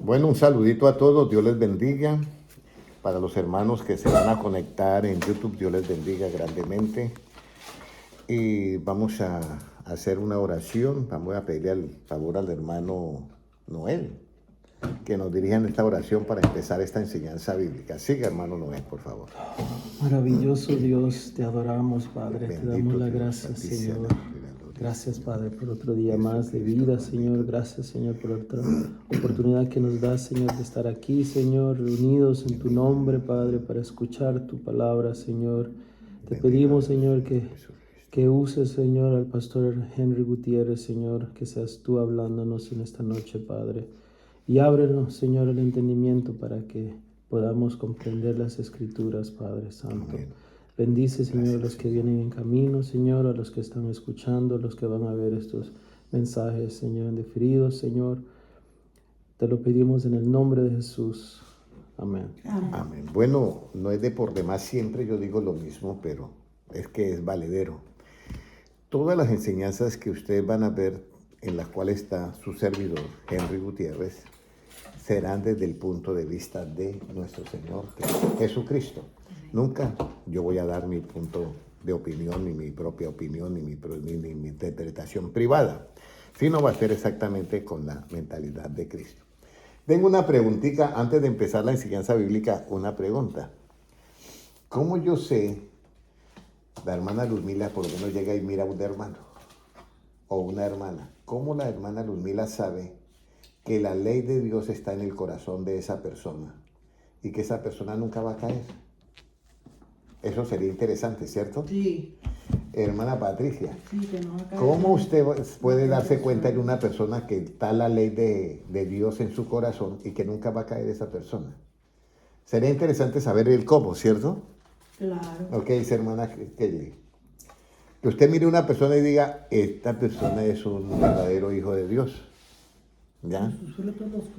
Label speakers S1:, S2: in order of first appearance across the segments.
S1: Bueno, un saludito a todos, Dios les bendiga. Para los hermanos que se van a conectar en YouTube, Dios les bendiga grandemente. Y vamos a hacer una oración. Vamos a pedirle al favor al hermano Noel que nos dirijan esta oración para empezar esta enseñanza bíblica. Siga, hermano Noel, por favor.
S2: Maravilloso Dios, te adoramos, Padre.
S1: Bendito
S2: te damos la
S1: Dios,
S2: gracia,
S1: santísima
S2: Señor.
S1: gloria.
S2: Gracias, Padre, por otro día más de vida, Señor. Gracias, Señor, por otra oportunidad que nos das, Señor, de estar aquí, Señor, reunidos en tu nombre, Padre, para escuchar tu palabra, Señor. Te pedimos, Señor, que uses, Señor, al pastor Henry Gutiérrez, Señor, que seas tú hablándonos en esta noche, Padre. Y ábrenos, Señor, el entendimiento para que podamos comprender las Escrituras, Padre Santo.
S1: Amén.
S2: Bendice, Señor, a los que vienen en camino, Señor, a los que están escuchando, a los que van a ver estos mensajes, Señor, diferidos, Señor. Te lo pedimos en el nombre de Jesús. Amén.
S1: Amén. Bueno, no es de por demás, siempre yo digo lo mismo, pero es que es valedero. Todas las enseñanzas que ustedes van a ver en las cuales está su servidor, Henry Gutiérrez, serán desde el punto de vista de nuestro Señor Jesucristo. Nunca yo voy a dar mi punto de opinión, ni mi propia opinión, ni mi interpretación privada, sino va a ser exactamente con la mentalidad de Cristo. Tengo una preguntita, antes de empezar la enseñanza bíblica, una pregunta. ¿Cómo yo sé, la hermana Luzmila por lo menos llega y mira a un hermano o una hermana, cómo la hermana Luzmila sabe que la ley de Dios está en el corazón de esa persona y que esa persona nunca va a caer? Eso sería interesante, ¿cierto?
S3: Sí.
S1: Hermana Patricia,
S3: Sí, que no va a caer.
S1: ¿cómo usted puede darse cuenta de una persona que está la ley de Dios en su corazón y que nunca va a caer esa persona? Sería interesante saber el cómo, ¿cierto?
S3: Claro.
S1: ¿Ok, dice hermana Kelly? Que usted mire a una persona y diga, esta persona es un verdadero hijo de Dios. ¿Ya?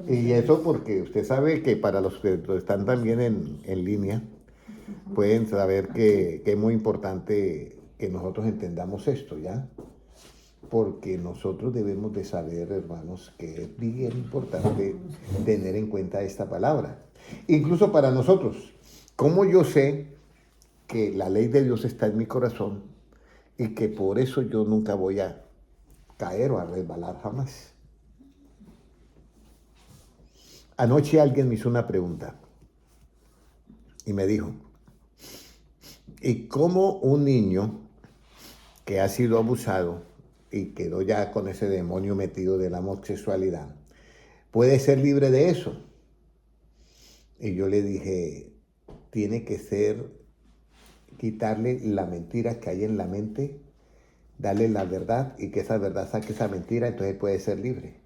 S1: Y eso porque usted sabe que para los que están también en línea, pueden saber que es muy importante que nosotros entendamos esto, ¿ya? Porque nosotros debemos de saber, hermanos, que es bien importante tener en cuenta esta palabra. Incluso para nosotros, ¿cómo yo sé que la ley de Dios está en mi corazón y que por eso yo nunca voy a caer o a resbalar jamás? Anoche alguien me hizo una pregunta y me dijo, ¿y cómo un niño que ha sido abusado y quedó ya con ese demonio metido de la homosexualidad puede ser libre de eso? Y yo le dije, tiene que ser quitarle la mentira que hay en la mente, darle la verdad y que esa verdad saque esa mentira, entonces puede ser libre.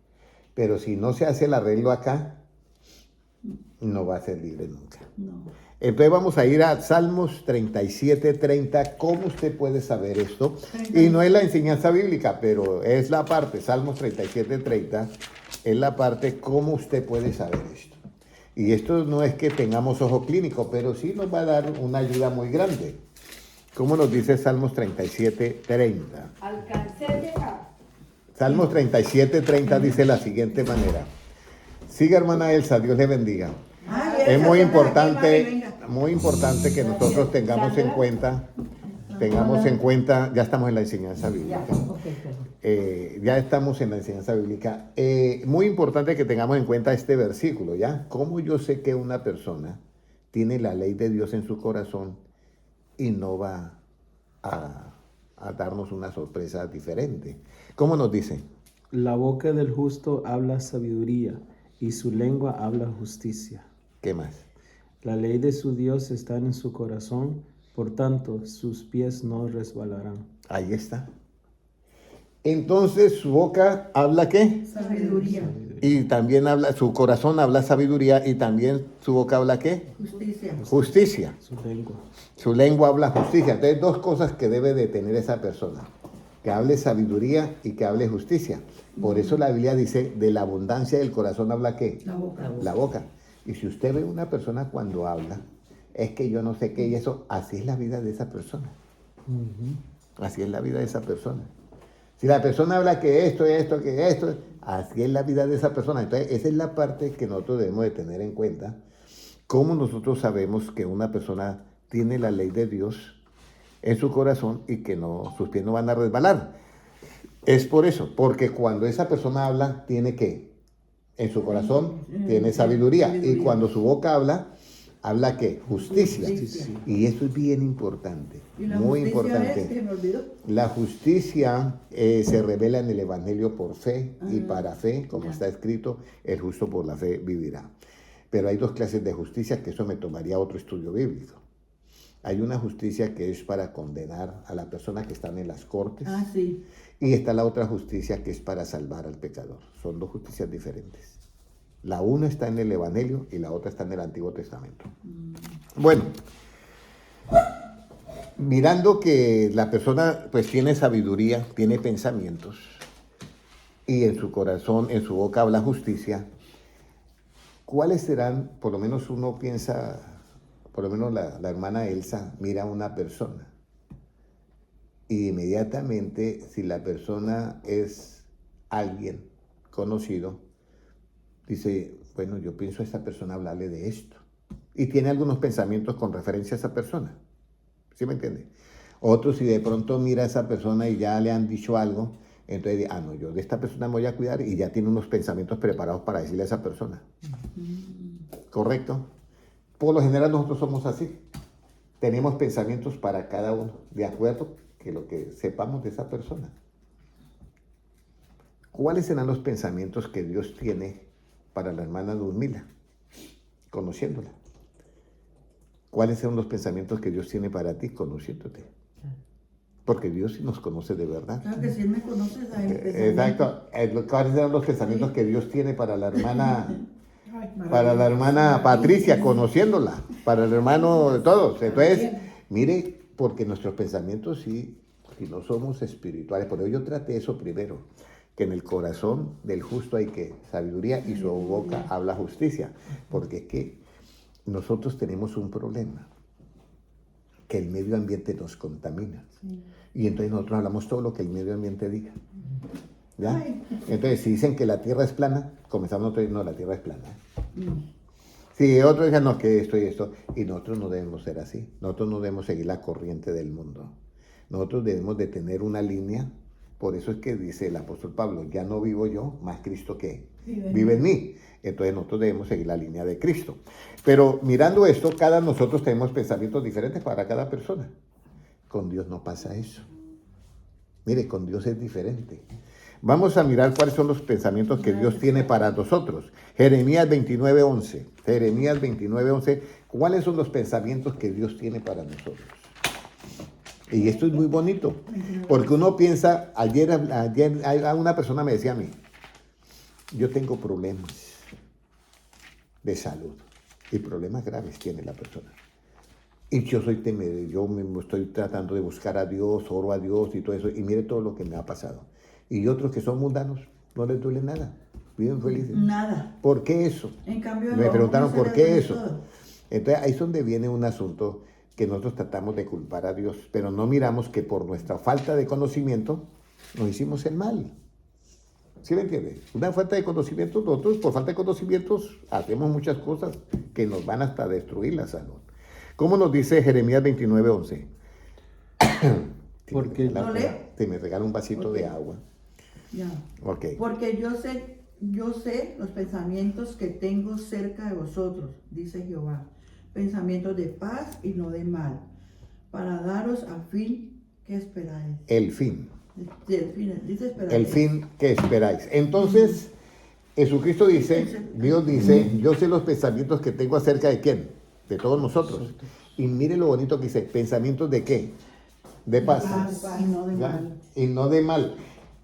S1: Pero si no se hace el arreglo acá, no va a ser libre nunca.
S3: No.
S1: Entonces vamos a ir a Salmos 37:30. ¿Cómo usted puede saber esto? Y no es la enseñanza bíblica, pero es la parte, Salmos 37:30, es la parte cómo usted puede saber esto. Y esto no es que tengamos ojo clínico, pero sí nos va a dar una ayuda muy grande. ¿Cómo nos dice Salmos 37:30?
S4: Alcancé a llegar.
S1: Salmos 37:30 dice de la siguiente manera. Siga, hermana Elsa, Dios le bendiga. Es muy importante que nosotros tengamos en cuenta, ya estamos en la enseñanza bíblica. Ya estamos en la enseñanza bíblica. Muy importante que tengamos en cuenta este versículo, ¿ya? ¿Cómo yo sé que una persona tiene la ley de Dios en su corazón y no va a darnos una sorpresa diferente? ¿Cómo nos dice?
S2: La boca del justo habla sabiduría y su lengua habla justicia.
S1: ¿Qué más?
S2: La ley de su Dios está en su corazón, por tanto sus pies no resbalarán.
S1: Ahí está. Entonces su boca habla ¿qué?
S3: Sabiduría.
S1: Y también habla, su corazón habla sabiduría y también su boca habla ¿qué?
S3: Justicia.
S1: Justicia.
S2: Su lengua.
S1: Su lengua habla justicia. Entonces, dos cosas que debe de tener esa persona. Que hable sabiduría y que hable justicia. Por eso la Biblia dice, de la abundancia del corazón habla ¿qué?
S3: La boca.
S1: La boca. Y si usted ve una persona cuando habla, es que yo no sé qué y eso, así es la vida de esa persona. Así es la vida de esa persona. Si la persona habla que esto, así es la vida de esa persona. Entonces, esa es la parte que nosotros debemos de tener en cuenta. ¿Cómo nosotros sabemos que una persona tiene la ley de Dios en su corazón y que no, sus pies no van a resbalar? Es por eso, porque cuando esa persona habla, tiene que, en su corazón, tiene sabiduría. Y cuando su boca habla que justicia. Y eso es bien importante,
S3: ¿Y la
S1: muy
S3: justicia
S1: importante.
S3: es? Que me olvidó.
S1: La justicia se revela en el Evangelio por fe y para fe, como
S3: Ya.
S1: está escrito, el justo por la fe vivirá. Pero hay dos clases de justicia que eso me tomaría otro estudio bíblico. Hay una justicia que es para condenar a la persona que están en las cortes.
S3: Ah, sí.
S1: Y está la otra justicia que es para salvar al pecador. Son dos justicias diferentes. La una está en el Evangelio y la otra está en el Antiguo Testamento. Bueno, mirando que la persona pues tiene sabiduría, tiene pensamientos y en su corazón, en su boca habla justicia, ¿cuáles serán? Por lo menos uno piensa, por lo menos la hermana Elsa mira a una persona. Y inmediatamente, si la persona es alguien conocido, dice, bueno, yo pienso a esta persona hablarle de esto. Y tiene algunos pensamientos con referencia a esa persona. ¿Sí me entiende? Otros, si de pronto mira a esa persona y ya le han dicho algo, entonces dice, no, yo de esta persona me voy a cuidar y ya tiene unos pensamientos preparados para decirle a esa persona. ¿Correcto? Por lo general nosotros somos así. Tenemos pensamientos para cada uno, de acuerdo que lo que sepamos de esa persona. ¿Cuáles serán los pensamientos que Dios tiene para la hermana Ludmila, conociéndola? ¿Cuáles son los pensamientos que Dios tiene para ti, conociéndote? Porque Dios sí nos conoce de verdad.
S3: Claro que sí me conoces a él.
S1: Exacto. ¿Cuáles serán los pensamientos que Dios tiene para la hermana,
S3: Ay,
S1: para la hermana Patricia, conociéndola? Para el hermano de todos. Entonces, mire, porque nuestros pensamientos sí, si no somos espirituales. Por eso yo traté eso primero, que en el corazón del justo hay que sabiduría y su boca habla justicia. Porque es que nosotros tenemos un problema, que el medio ambiente nos contamina. Y entonces nosotros hablamos todo lo que el medio ambiente diga. ¿Ya?
S3: Ay.
S1: Entonces, si dicen que la Tierra es plana, comenzamos nosotros diciendo, no, la Tierra es plana. Si otros dicen, no, que esto y esto, y nosotros no debemos ser así. Nosotros no debemos seguir la corriente del mundo. Nosotros debemos de tener una línea. Por eso es que dice el apóstol Pablo, ya no vivo yo, más Cristo que vive en mí. Entonces nosotros debemos seguir la línea de Cristo. Pero mirando esto, cada nosotros tenemos pensamientos diferentes para cada persona. Con Dios no pasa eso. Mire, con Dios es diferente. Vamos a mirar cuáles son los pensamientos que Dios tiene para nosotros. Jeremías 29:11. Jeremías 29:11. ¿Cuáles son los pensamientos que Dios tiene para nosotros? Y esto es muy bonito, porque uno piensa, ayer una persona me decía a mí, yo tengo problemas de salud y problemas graves tiene la persona. Y yo soy temeroso, yo me estoy tratando de buscar a Dios, oro a Dios y todo eso, y mire todo lo que me ha pasado. Y otros que son mundanos, no les duele nada, viven felices.
S3: Nada.
S1: ¿Por qué eso?
S3: En cambio,
S1: Me preguntaron por qué eso.
S3: Todo.
S1: Entonces ahí es donde viene un asunto que nosotros tratamos de culpar a Dios, pero no miramos que por nuestra falta de conocimiento nos hicimos el mal. ¿Sí me entiende? Una falta de conocimiento, nosotros por falta de conocimientos hacemos muchas cosas que nos van hasta destruir la salud. ¿Cómo nos dice Jeremías 29:11?
S2: Porque
S1: Si me regala un vasito de agua.
S3: Ya.
S1: Ok.
S3: Porque yo sé los pensamientos que tengo cerca de vosotros, dice Jehová. Pensamientos de paz y no de mal, para daros al fin que esperáis.
S1: El fin.
S3: El fin, dice esperáis.
S1: El fin que esperáis. Entonces, Jesucristo dice, Dios dice, yo sé los pensamientos que tengo acerca de quién, de todos nosotros. Y mire lo bonito que dice, pensamientos de qué, de paz.
S3: Y no de
S1: ¿Ya?
S3: mal.
S1: Y no de mal.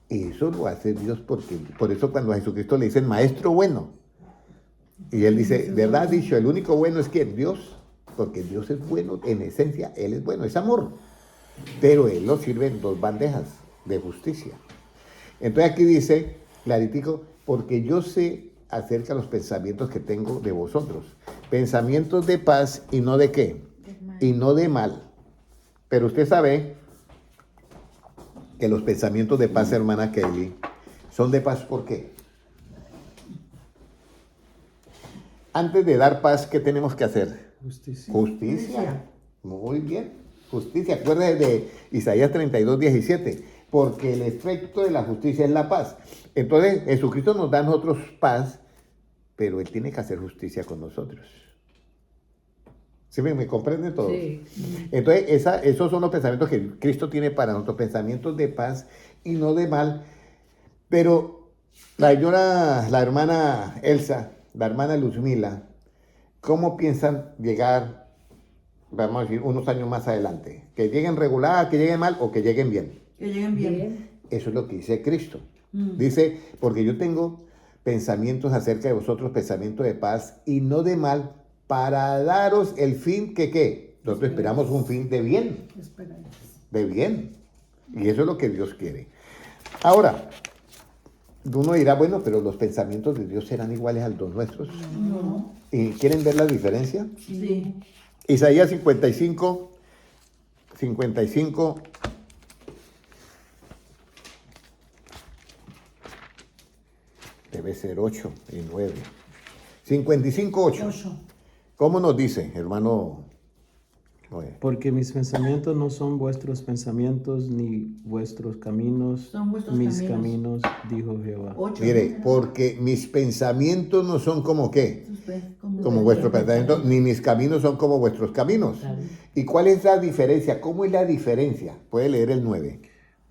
S1: Y eso lo hace Dios porque, por eso cuando a Jesucristo le dicen maestro bueno, y él dice, verdad ha dicho, el único bueno es ¿quién? Dios, porque Dios es bueno, en esencia, Él es bueno, es amor. Pero Él lo sirve en dos bandejas de justicia. Entonces aquí dice, claritico, porque yo sé acerca de los pensamientos que tengo de vosotros. Pensamientos de paz y no de qué, y no de mal. Pero usted sabe que los pensamientos de paz, hermana Kelly, son de paz. ¿Por qué? Antes de dar paz, ¿qué tenemos que hacer?
S2: Justicia.
S1: Justicia. Muy bien. Justicia. Acuérdate de Isaías 32:17. Porque el efecto de la justicia es la paz. Entonces, Jesucristo nos da a nosotros paz, pero Él tiene que hacer justicia con nosotros. ¿Sí me comprenden todos?
S4: Sí.
S1: Entonces, esos son los pensamientos que Cristo tiene para nosotros, pensamientos de paz y no de mal. Pero la hermana Elsa, la hermana Luzmila, ¿cómo piensan llegar, vamos a decir, unos años más adelante? ¿Que lleguen regular, que lleguen mal o que lleguen bien?
S3: Que lleguen bien.
S4: Bien.
S1: Eso es lo que dice Cristo. Dice, porque yo tengo pensamientos acerca de vosotros, pensamientos de paz y no de mal, para daros el fin que, ¿qué? Nosotros esperamos un fin de bien. De bien. Y eso es lo que Dios quiere. Ahora, uno dirá, bueno, pero los pensamientos de Dios serán iguales a los nuestros.
S3: No.
S1: ¿Y quieren ver la diferencia?
S3: Sí.
S1: Isaías 55, debe ser 8 y 9. 55, 8.
S3: 8.
S1: ¿Cómo nos dice, hermano Noé?
S2: Porque mis pensamientos no son vuestros pensamientos, ni vuestros caminos,
S3: Son vuestros
S2: mis
S3: caminos.
S2: caminos, dijo Jehová.
S3: 8.
S1: Mire, porque mis pensamientos no son como qué, como vuestros pensamientos, ni mis caminos son como vuestros caminos.
S4: Claro.
S1: ¿Y cuál es la diferencia? ¿Cómo es la diferencia? Puede leer el 9.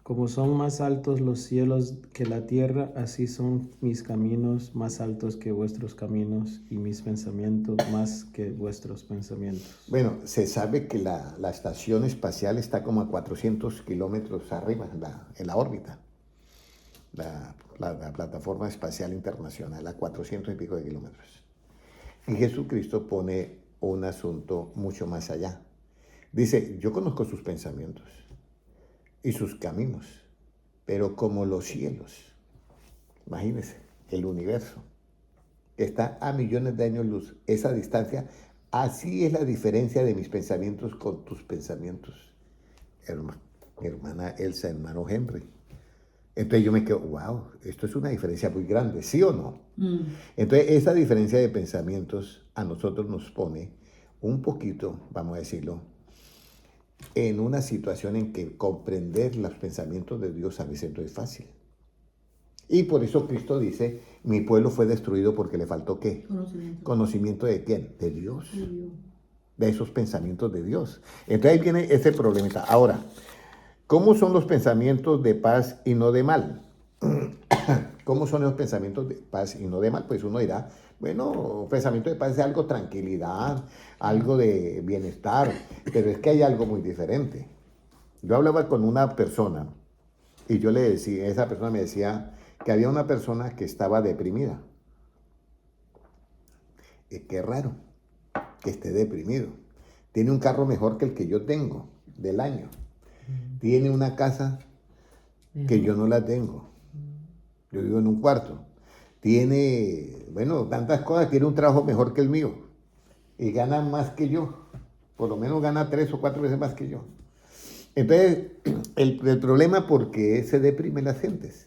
S2: Como son más altos los cielos que la tierra, así son mis caminos más altos que vuestros caminos, y mis pensamientos más que vuestros pensamientos.
S1: Bueno, se sabe que la estación espacial está como a 400 kilómetros arriba en la órbita. La plataforma espacial internacional, a 400 y pico de kilómetros. Y Jesucristo pone un asunto mucho más allá. Dice, yo conozco sus pensamientos y sus caminos, pero como los cielos, imagínense, el universo, que está a millones de años luz, esa distancia, así es la diferencia de mis pensamientos con tus pensamientos, hermana Elsa, hermano Henry. Entonces yo me quedo, wow, esto es una diferencia muy grande, ¿sí o no? Entonces esa diferencia de pensamientos a nosotros nos pone un poquito, vamos a decirlo, en una situación en que comprender los pensamientos de Dios a veces no es fácil. Y por eso Cristo dice, mi pueblo fue destruido porque le faltó ¿qué?
S3: Conocimiento.
S1: ¿Conocimiento de quién? De Dios. De esos pensamientos de Dios. Entonces ahí viene ese problemita. Ahora, ¿cómo son los pensamientos de paz y no de mal? ¿Cómo son los pensamientos de paz y no de mal? Pues uno dirá, bueno, pensamiento de paz es algo tranquilidad, algo de bienestar, pero es que hay algo muy diferente. Yo hablaba con una persona y yo le decía, esa persona me decía que había una persona que estaba deprimida. Qué raro que esté deprimido. Tiene un carro mejor que el que yo tengo del año. Tiene una casa que yo no la tengo. Yo vivo en un cuarto. Tiene, bueno, tantas cosas, tiene un trabajo mejor que el mío. Y gana más que yo. Por lo menos gana 3 o 4 veces más que yo. Entonces, el problema por qué se deprimen las gentes.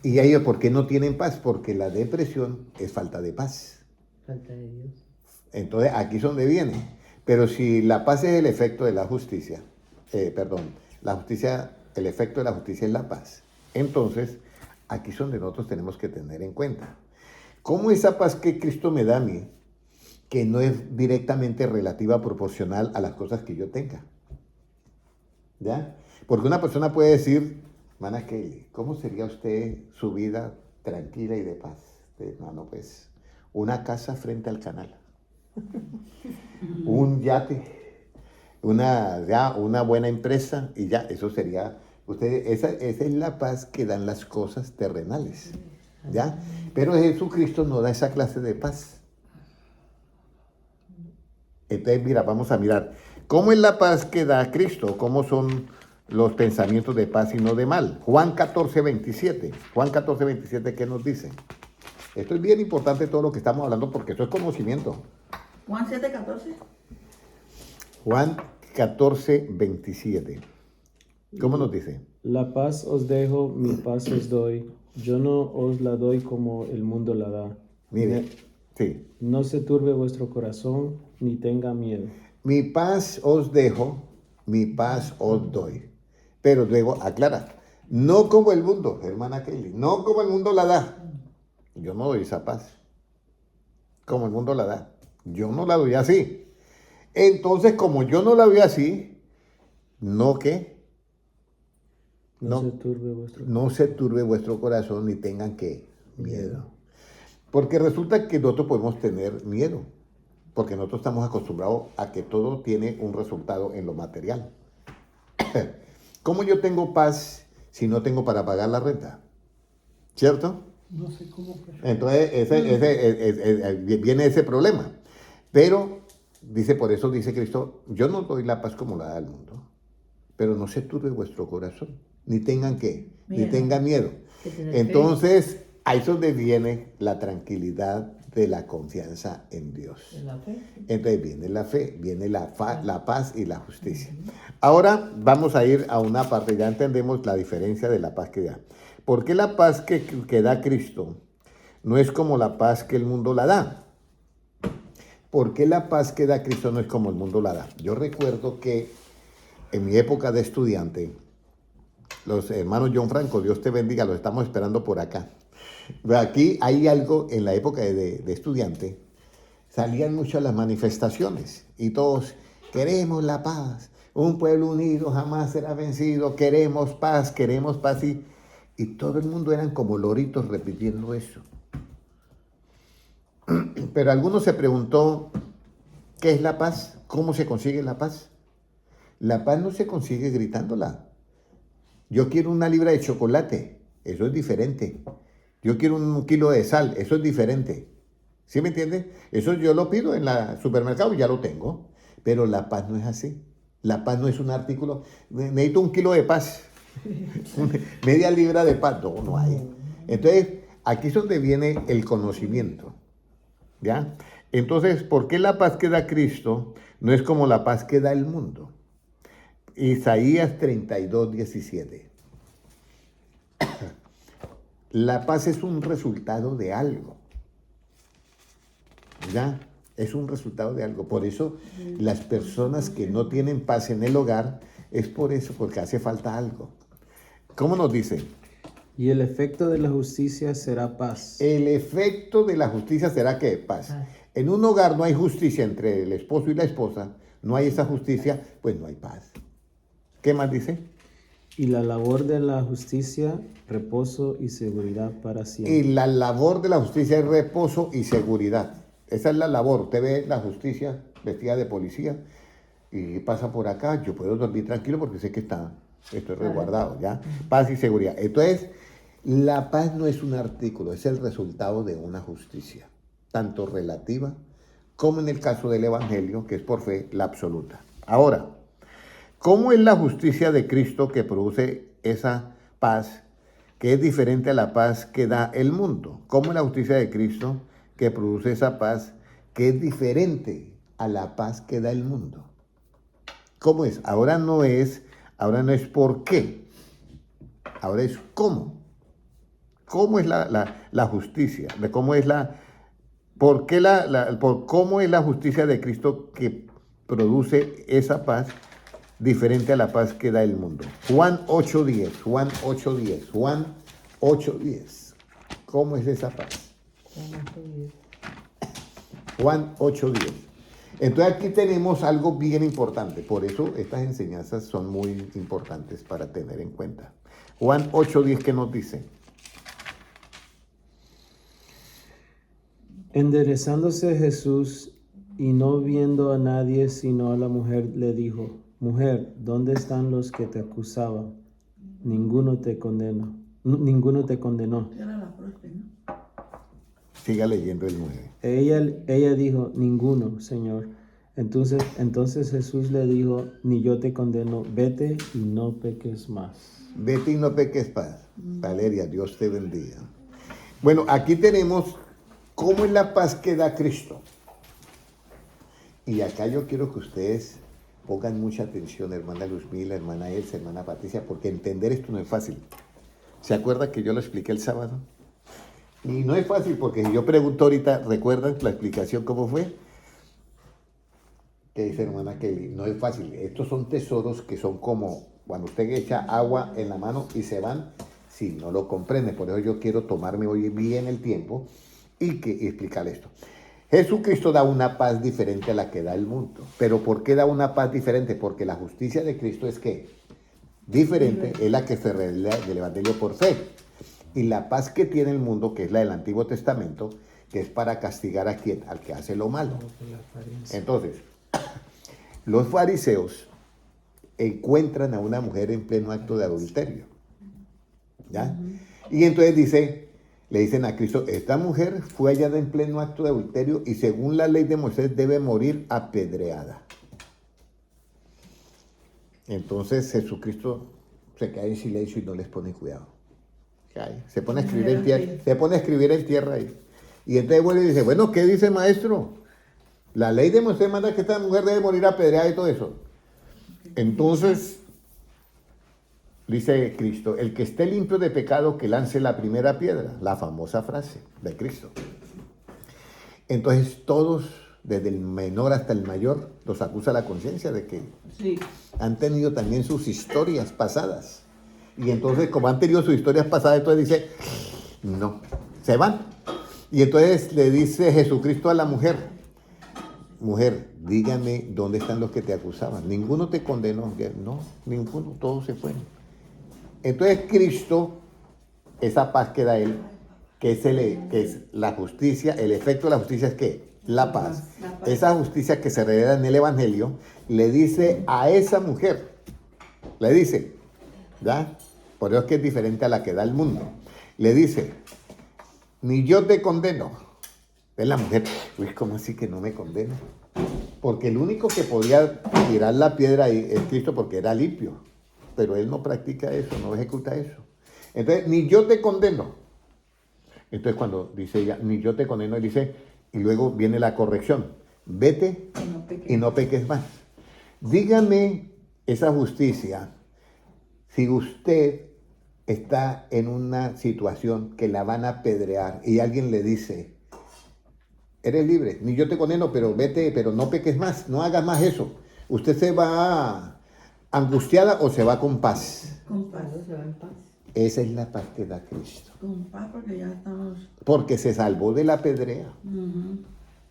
S1: Y ellos, ¿por qué no tienen paz? Porque la depresión es falta de paz.
S4: Falta de Dios.
S1: Entonces, aquí es donde viene. Pero si la paz es el efecto de la justicia, la justicia, el efecto de la justicia es la paz. Entonces, aquí es donde nosotros tenemos que tener en cuenta. ¿Cómo esa paz que Cristo me da a mí, que no es directamente relativa, proporcional a las cosas que yo tenga? ¿Ya? Porque una persona puede decir, hermana Kelly, ¿cómo sería usted su vida tranquila y de paz? Hermano, pues, una casa frente al canal, un yate, una buena empresa y ya, eso sería, esa es la paz que dan las cosas terrenales, ¿ya? Pero Jesucristo no da esa clase de paz. Entonces, mira, vamos a mirar, ¿cómo es la paz que da Cristo? ¿Cómo son los pensamientos de paz y no de mal? Juan 14:27. Juan 14:27, ¿qué nos dice? Esto es bien importante todo lo que estamos hablando porque esto es conocimiento.
S3: Juan 7:14.
S1: Juan 14:27. ¿Cómo nos dice?
S2: La paz os dejo, mi paz os doy. Yo no os la doy como el mundo la da.
S1: Mire, sí.
S2: No se turbe vuestro corazón, ni tenga miedo.
S1: Mi paz os dejo, mi paz os doy. Pero luego aclara, no como el mundo, hermana Kelly, no como el mundo la da. Yo no doy esa paz, como el mundo la da. Yo no la doy así. Entonces, como yo no la doy así, no que
S2: No
S1: no,
S2: se turbe vuestro
S1: no se turbe vuestro corazón ni tengan que miedo. Porque resulta que nosotros podemos tener miedo, porque nosotros estamos acostumbrados a que todo tiene un resultado en lo material. ¿Cómo yo tengo paz si no tengo para pagar la renta? ¿Cierto?
S3: No sé cómo.
S1: Entonces viene ese problema. Pero dice, por eso dice Cristo, yo no doy la paz como la da el mundo, pero no se turbe vuestro corazón, ni tengan que, ni
S3: Miedo.
S1: tengan miedo.
S3: Que tener
S1: Entonces, ahí es donde viene la tranquilidad de la confianza en Dios.
S3: ¿De la fe?
S1: Entonces viene la fe, viene la paz y la justicia. Ahora vamos a ir a una parte, ya entendemos la diferencia de la paz que da. ¿Por qué la paz que da Cristo no es como la paz que el mundo la da? ¿Por qué la paz que da Cristo no es como el mundo la da? Yo recuerdo que en mi época de estudiante, los hermanos John Franco, Dios te bendiga, los estamos esperando por acá. Aquí hay algo en la época de estudiante, salían muchas las manifestaciones y todos queremos la paz, un pueblo unido jamás será vencido, queremos paz y todo el mundo eran como loritos repitiendo eso. Pero alguno se preguntó, ¿qué es la paz? ¿Cómo se consigue la paz? La paz no se consigue gritándola. Yo quiero una libra de chocolate, eso es diferente. Yo quiero 1 kilo de sal, eso es diferente. ¿Sí me entiende? Eso yo lo pido en el supermercado y ya lo tengo. Pero la paz no es así. La paz no es un artículo. Necesito 1 kilo de paz. Media libra de paz. No, no hay. Entonces, aquí es donde viene el conocimiento. ¿Ya? Entonces, ¿por qué la paz que da Cristo no es como la paz que da el mundo? Isaías 32:17. La paz es un resultado de algo. ¿Ya? Es un resultado de algo. Por eso las personas que no tienen paz en el hogar es por eso, porque hace falta algo. ¿Cómo nos dice?
S2: Y el efecto de la justicia será paz.
S1: El efecto de la justicia será que paz. En un hogar no hay justicia entre el esposo y la esposa, no hay esa justicia, pues no hay paz. ¿Qué más dice?
S2: Y la labor de la justicia, reposo y seguridad para
S1: Y
S2: siempre.
S1: la labor de la justicia es reposo y seguridad. Esa es la labor. Usted ve la justicia vestida de policía y pasa por acá, yo puedo dormir tranquilo porque sé que estoy resguardado, ¿ya? Paz y seguridad. Entonces, la paz no es un artículo, es el resultado de una justicia, tanto relativa como en el caso del Evangelio, que es por fe, la absoluta. Ahora, ¿cómo es la justicia de Cristo que produce esa paz que es diferente a la paz que da el mundo? ¿Cómo es la justicia de Cristo que produce esa paz que es diferente a la paz que da el mundo? ¿Cómo es? Ahora no es por qué, ahora es cómo. ¿Cómo es la justicia? ¿Cómo es cómo es la justicia de Cristo que produce esa paz diferente a la paz que da el mundo? Juan 8:10, Juan 8:10, Juan 8:10. ¿Cómo es esa paz? Juan 8:10. Entonces aquí tenemos algo bien importante, por eso estas enseñanzas son muy importantes para tener en cuenta. Juan 8:10, ¿qué nos dice?
S2: Enderezándose Jesús y no viendo a nadie sino a la mujer, le dijo: Mujer, ¿dónde están los que te acusaban? Ninguno te condenó. Ninguno te condenó.
S3: Era la próspera, ¿no?
S1: Siga leyendo el 9.
S2: Ella dijo: Ninguno, Señor. Entonces Jesús le dijo: Ni yo te condeno, vete y no peques más.
S1: Vete y no peques paz. Valeria, Dios te bendiga. Bueno, aquí tenemos cómo es la paz que da Cristo. Y acá yo quiero que ustedes Pongan mucha atención, hermana Luzmila, hermana Elsa, hermana Patricia, porque entender esto no es fácil. ¿Se acuerda que yo lo expliqué el sábado? Y no es fácil porque si yo pregunto ahorita, ¿recuerdan la explicación cómo fue? ¿Qué dice hermana Kelly? No es fácil. Estos son tesoros que son como cuando usted echa agua en la mano y se van si no lo comprende. Por eso yo quiero tomarme hoy bien el tiempo y explicar esto. Jesucristo da una paz diferente a la que da el mundo. ¿Pero por qué da una paz diferente? Porque la justicia de Cristo es ¿qué? Diferente, es la que se revela del Evangelio por fe. Y la paz que tiene el mundo, que es la del Antiguo Testamento, que es para castigar a quien, al que hace lo malo. Entonces, los fariseos encuentran a una mujer en pleno acto de adulterio. ¿Ya? Y entonces le dicen a Cristo, esta mujer fue hallada en pleno acto de adulterio y según la ley de Moisés debe morir apedreada. Entonces Jesucristo se cae en silencio y no les pone cuidado. Se pone a escribir en tierra ahí. Y entonces vuelve y dice, bueno, ¿qué dice maestro? La ley de Moisés manda que esta mujer debe morir apedreada y todo eso. Entonces, dice Cristo, el que esté limpio de pecado que lance la primera piedra, la famosa frase de Cristo. Entonces todos, desde el menor hasta el mayor, los acusa la conciencia de que han tenido también sus historias pasadas. Y entonces, como han tenido sus historias pasadas, entonces dice, no, se van. Y entonces le dice Jesucristo a la mujer, mujer, dígame dónde están los que te acusaban. Ninguno te condenó. No, ninguno, todos se fueron. Entonces Cristo, esa paz que da Él, que es la justicia, el efecto de la justicia es ¿qué? La paz. Esa justicia que se revela en el Evangelio, le dice a esa mujer, le dice, ¿ya? Por eso es que es diferente a la que da el mundo. Le dice, ni yo te condeno. Es la mujer, uy, ¿cómo así que no me condena? Porque el único que podía tirar la piedra ahí es Cristo porque era limpio. Pero Él no practica eso, no ejecuta eso. Entonces, ni yo te condeno. Entonces, cuando dice ella, ni yo te condeno, Él dice, y luego viene la corrección. Vete y no peques más. Dígame esa justicia si usted está en una situación que la van a apedrear y alguien le dice, eres libre, ni yo te condeno, pero vete, pero no peques más, no hagas más eso. ¿Usted se va angustiada o se va con paz?
S3: Con paz, se va en paz.
S1: Esa es la paz que da Cristo.
S3: Con paz porque ya estamos...
S1: Porque se salvó de la apedrea.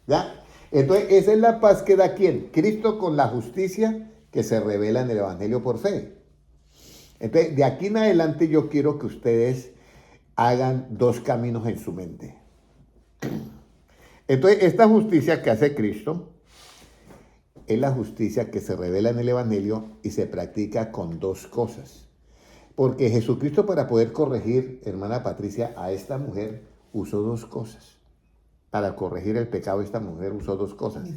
S1: ¿Ya? Entonces, esa es la paz que da ¿quién? Cristo con la justicia que se revela en el Evangelio por fe. Entonces, de aquí en adelante yo quiero que ustedes hagan dos caminos en su mente. Entonces, esta justicia que hace Cristo es la justicia que se revela en el Evangelio y se practica con dos cosas. Porque Jesucristo, para poder corregir, hermana Patricia, a esta mujer usó dos cosas. Para corregir el pecado de esta mujer usó dos cosas.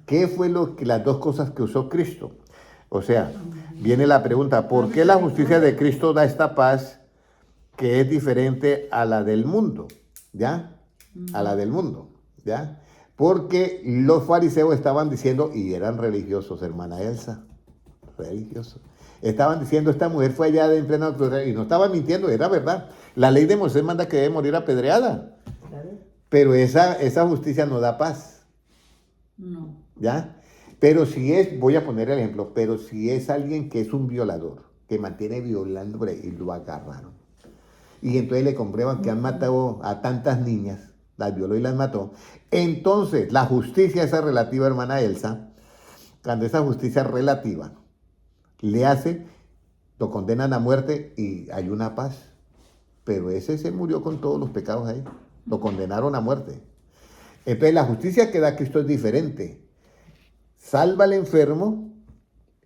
S1: ¿Qué fue las dos cosas que usó Cristo? O sea, viene la pregunta, ¿por qué la justicia de Cristo da esta paz que es diferente a la del mundo? ¿Ya? A la del mundo, ¿ya? Porque los fariseos estaban diciendo, y eran religiosos, hermana Elsa, religiosos. Estaban diciendo, esta mujer fue allá en pleno adulterio, y no estaban mintiendo, era verdad. La ley de Moisés manda que debe morir apedreada. Pero esa justicia no da paz.
S3: No.
S1: ¿Ya? Pero si es, voy a poner el ejemplo, pero si es alguien que es un violador, que mantiene violando y lo agarraron, y entonces le comprueban que han matado a tantas niñas, las violó y las mató, entonces la justicia esa relativa, hermana Elsa, cuando esa justicia relativa le hace, lo condenan a muerte y hay una paz, pero ese se murió con todos los pecados ahí, lo condenaron a muerte. Entonces la justicia que da Cristo es diferente. Salva al enfermo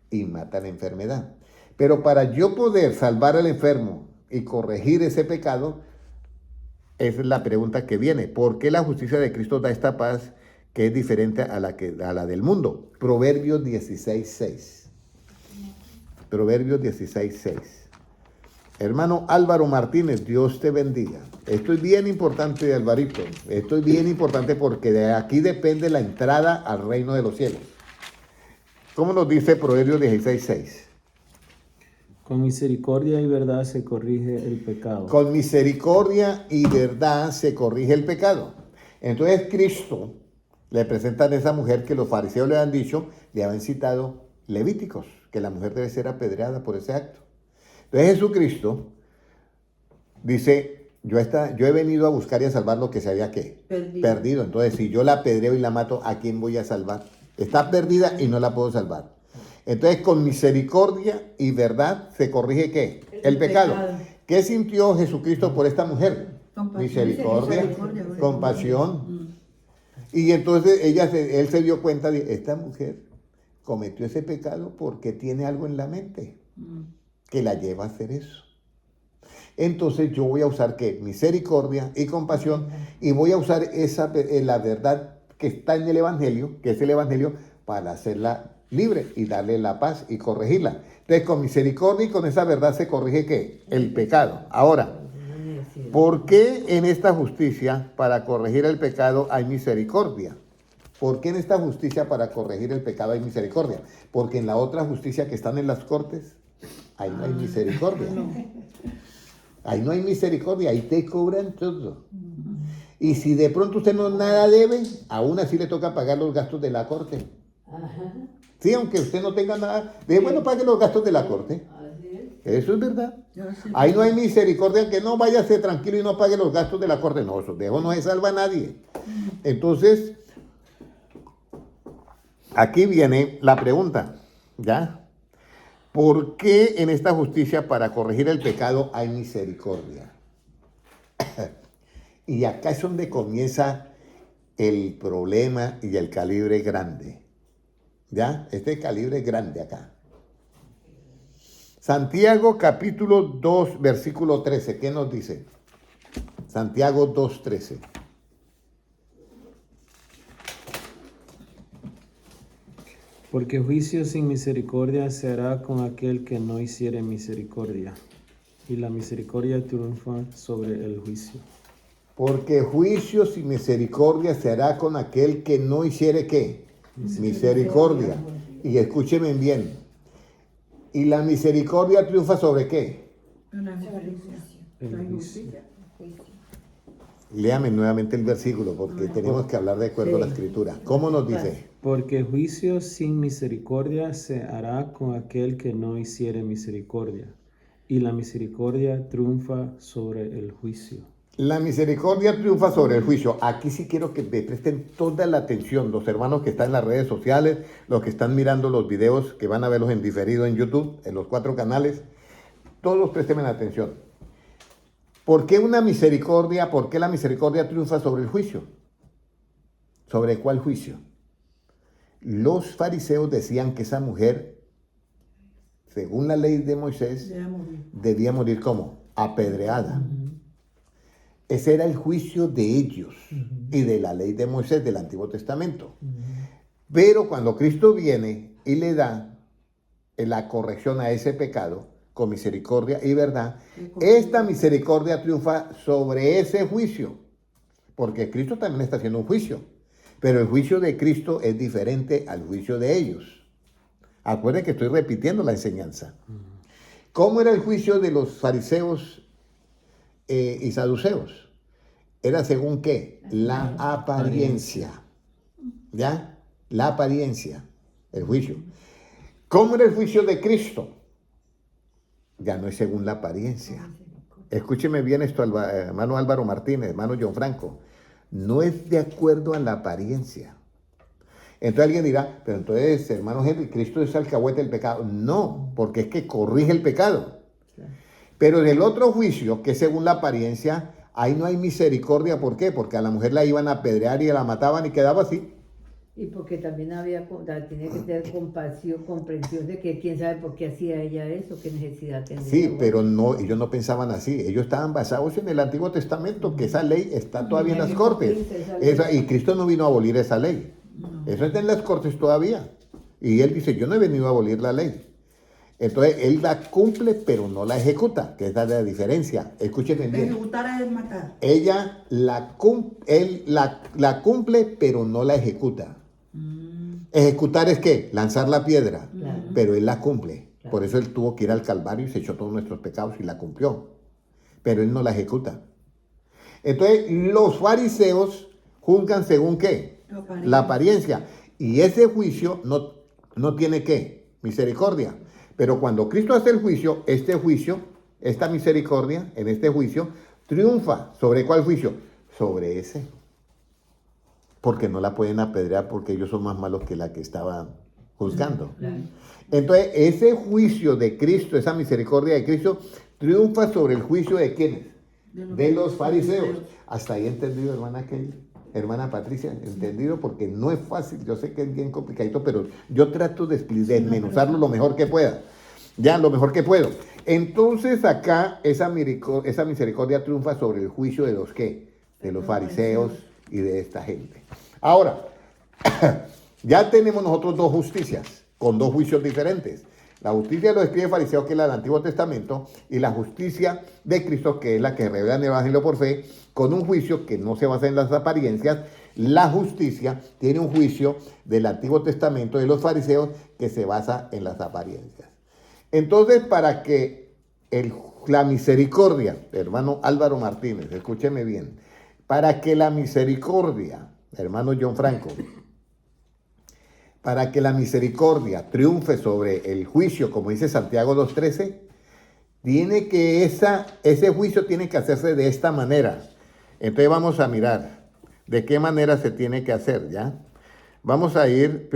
S1: y mata la enfermedad. Pero para yo poder salvar al enfermo y corregir ese pecado, esa es la pregunta que viene. ¿Por qué la justicia de Cristo da esta paz que es diferente a la del mundo? Proverbios 16:6. Proverbios 16:6. Hermano Álvaro Martínez, Dios te bendiga. Esto es bien importante, Alvarito. Esto es bien importante porque de aquí depende la entrada al reino de los cielos. ¿Cómo nos dice Proverbios 16:6?
S2: Con misericordia y verdad se corrige el pecado.
S1: Con misericordia y verdad se corrige el pecado. Entonces Cristo le presentan a esa mujer que los fariseos le han dicho, le habían citado Levíticos, que la mujer debe ser apedreada por ese acto. Entonces Jesucristo dice, yo he venido a buscar y a salvar lo que se había ¿qué? Perdido. Entonces, si yo la apedreo y la mato, ¿a quién voy a salvar? Está perdida y no la puedo salvar. Entonces, con misericordia y verdad se corrige ¿qué? El pecado. ¿Qué sintió Jesucristo por esta mujer? Misericordia, compasión. Y entonces él se dio cuenta de esta mujer cometió ese pecado porque tiene algo en la mente que la lleva a hacer eso. Entonces yo voy a usar ¿qué? Misericordia y compasión, y voy a usar la verdad que está en el Evangelio, que es el Evangelio, para hacerla libre y darle la paz y corregirla. Entonces con misericordia y con esa verdad se corrige ¿qué? El pecado. Ahora, ¿por qué en esta justicia para corregir el pecado hay misericordia? ¿Por qué en esta justicia para corregir el pecado hay misericordia? Porque en la otra justicia que están en las cortes, ahí no hay misericordia. Ahí no hay misericordia, ahí te cobran todo. Y si de pronto usted no nada debe, aún así le toca pagar los gastos de la corte. Sí, aunque usted no tenga nada, bueno, pague los gastos de la corte. Eso es verdad. Ahí no hay misericordia, que no váyase tranquilo y no pague los gastos de la corte. No, eso de eso no se salva a nadie. Entonces, aquí viene la pregunta, ¿ya? ¿Por qué en esta justicia para corregir el pecado hay misericordia? Y acá es donde comienza el problema y el calibre grande. ¿Ya? Este calibre grande acá. Santiago capítulo 2, versículo 13. ¿Qué nos dice? Santiago 2:13.
S2: Porque juicio sin misericordia se hará con aquel que no hiciere misericordia, y la misericordia triunfa sobre el juicio.
S1: Porque juicio sin misericordia se hará con aquel que no hiciere ¿qué? Misericordia. Y escúcheme bien. ¿Y la misericordia triunfa sobre qué?
S2: El juicio.
S1: Léame nuevamente el versículo porque tenemos que hablar de acuerdo a la escritura. ¿Cómo nos dice?
S2: Porque juicio sin misericordia se hará con aquel que no hiciere misericordia, y la misericordia triunfa sobre el juicio.
S1: La misericordia triunfa sobre el juicio. Aquí sí quiero que me presten toda la atención, los hermanos que están en las redes sociales, los que están mirando los videos, que van a verlos en diferido en YouTube, en los 4 canales. Todos presten atención. ¿Por qué una misericordia? ¿Por qué la misericordia triunfa sobre el juicio? ¿Sobre cuál juicio? Los fariseos decían que esa mujer, según la ley de Moisés, debía morir ¿cómo? Apedreada. Ese era el juicio de ellos y de la ley de Moisés del Antiguo Testamento. Pero cuando Cristo viene y le da la corrección a ese pecado con misericordia y verdad, esta misericordia triunfa sobre ese juicio. Porque Cristo también está haciendo un juicio. Pero el juicio de Cristo es diferente al juicio de ellos. Acuérdense que estoy repitiendo la enseñanza. ¿Cómo era el juicio de los fariseos y saduceos? Era según ¿qué? La apariencia. ¿Ya? La apariencia, el juicio. ¿Cómo era el juicio de Cristo? Ya no es según la apariencia. Escúcheme bien esto, hermano Álvaro Martínez, hermano John Franco. No es de acuerdo a la apariencia. Entonces alguien dirá, pero entonces, hermano Henry, Cristo es alcahuete del pecado. No, porque es que corrige el pecado. Pero en el otro juicio, que es según la apariencia, ahí no hay misericordia. ¿Por qué? Porque a la mujer la iban a apedrear y la mataban y quedaba así.
S5: Y porque también tenía que tener compasión, comprensión de que quién sabe por qué hacía ella eso, qué necesidad tenía.
S1: Sí, pero no, ellos no pensaban así. Ellos estaban basados en el Antiguo Testamento, que esa ley está todavía en las cortes. Y Cristo no vino a abolir esa ley. Eso está en las cortes todavía. Y él dice, yo no he venido a abolir la ley. Entonces, él la cumple, pero no la ejecuta, que es la diferencia. Escúchenme bien.
S3: Ejecutar es matar.
S1: Él la cumple, pero no la ejecuta. Ejecutar es ¿qué? Lanzar la piedra.
S5: Claro.
S1: Pero él la cumple.
S5: Claro.
S1: Por eso él tuvo que ir al Calvario y se echó todos nuestros pecados y la cumplió. Pero él no la ejecuta. Entonces, los fariseos juzgan según ¿qué? La apariencia. Y ese juicio no tiene ¿qué? Misericordia. Pero cuando Cristo hace el juicio, esta misericordia, en este juicio, triunfa. ¿Sobre cuál juicio? Sobre ese. Porque no la pueden apedrear porque ellos son más malos que la que estaban juzgando.
S5: Claro.
S1: Entonces, ese juicio de Cristo, esa misericordia de Cristo, triunfa sobre el juicio de ¿quiénes? De los fariseos. Hasta ahí entendido, hermana Patricia, entendido, porque no es fácil, yo sé que es bien complicadito, pero yo trato de desmenuzarlo lo mejor que pueda. Ya, lo mejor que puedo. Entonces, acá, esa misericordia triunfa sobre el juicio de los ¿qué? De los fariseos y de esta gente. Ahora, ya tenemos nosotros dos justicias, con dos juicios diferentes. La justicia de los escribas y fariseos, que es la del Antiguo Testamento, y la justicia de Cristo, que es la que revela en el Evangelio por fe, con un juicio que no se basa en las apariencias. La justicia tiene un juicio del Antiguo Testamento de los fariseos que se basa en las apariencias. Entonces, para que la misericordia, hermano Álvaro Martínez, escúcheme bien, para que la misericordia, hermano John Franco, para que la misericordia triunfe sobre el juicio, como dice Santiago 2:13, tiene que ese juicio tiene que hacerse de esta manera. Entonces vamos a mirar de qué manera se tiene que hacer, ¿ya? Vamos a ir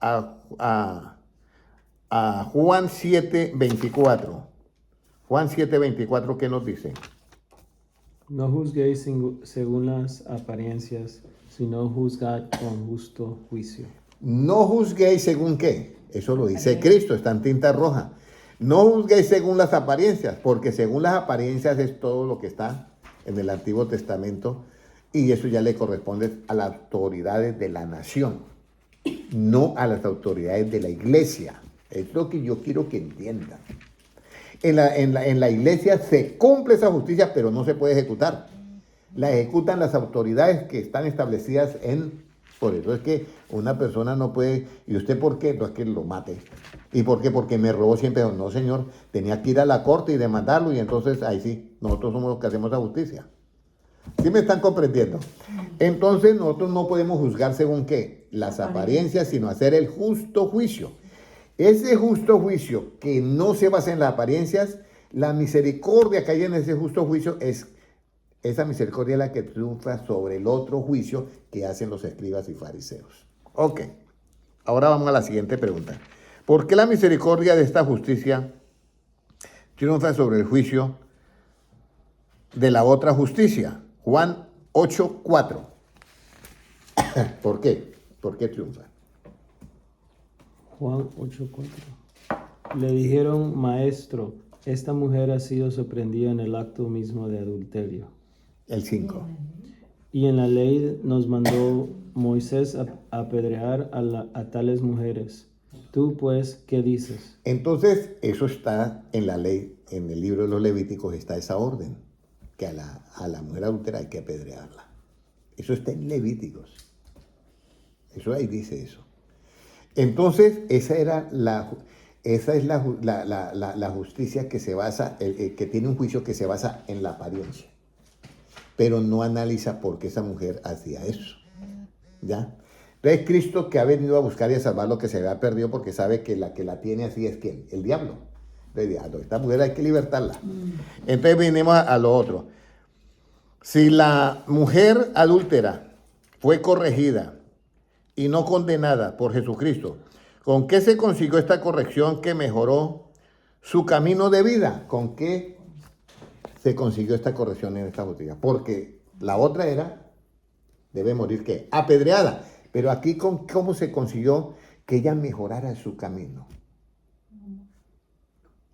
S1: a Juan 7:24. Juan 7:24, ¿qué nos dice?
S2: No juzguéis según las apariencias, sino juzgad con justo juicio.
S1: No juzguéis según qué. Eso lo dice Cristo, está en tinta roja. No juzguéis según las apariencias, porque según las apariencias es todo lo que está en el Antiguo Testamento, y eso ya le corresponde a las autoridades de la nación, no a las autoridades de la iglesia. Es lo que yo quiero que entiendan. En la iglesia se cumple esa justicia, pero no se puede ejecutar. La ejecutan las autoridades que están establecidas por eso es que una persona no puede. ¿Y usted por qué? No es que lo mate. ¿Y por qué? Porque me robó siempre. No, señor, tenía que ir a la corte y demandarlo, y entonces ahí sí, nosotros somos los que hacemos la justicia. ¿Sí me están comprendiendo? Entonces nosotros no podemos juzgar según qué, las apariencias, sino hacer el justo juicio. Ese justo juicio que no se basa en las apariencias, la misericordia que hay en ese justo juicio esa misericordia es la que triunfa sobre el otro juicio que hacen los escribas y fariseos. Ok, ahora vamos a la siguiente pregunta. ¿Por qué la misericordia de esta justicia triunfa sobre el juicio de la otra justicia? Juan 8:4. ¿Por qué? ¿Por qué triunfa?
S2: Juan 8:4. Le dijeron, maestro, esta mujer ha sido sorprendida en el acto mismo de adulterio.
S1: El 5.
S2: Y en la ley nos mandó Moisés a apedrear a tales mujeres. Tú, pues, ¿qué dices?
S1: Entonces, eso está en la ley, en el libro de los Levíticos está esa orden, que a la mujer adúltera hay que apedrearla. Eso está en Levíticos. Eso ahí dice eso. Entonces, esa es la justicia que se basa, que tiene un juicio que se basa en la apariencia, pero no analiza por qué esa mujer hacía eso, ¿ya? Entonces, Cristo, que ha venido a buscar y a salvar lo que se había perdido, porque sabe que la tiene así es ¿quién? El diablo. Entonces, esta mujer hay que libertarla. Entonces, venimos a lo otro. Si la mujer adúltera fue corregida y no condenada por Jesucristo, ¿con qué se consiguió esta corrección que mejoró su camino de vida? ¿Con qué se consiguió esta corrección en esta justicia? Porque la otra debe morir ¿qué? Apedreada. Pero aquí, ¿cómo se consiguió que ella mejorara su camino?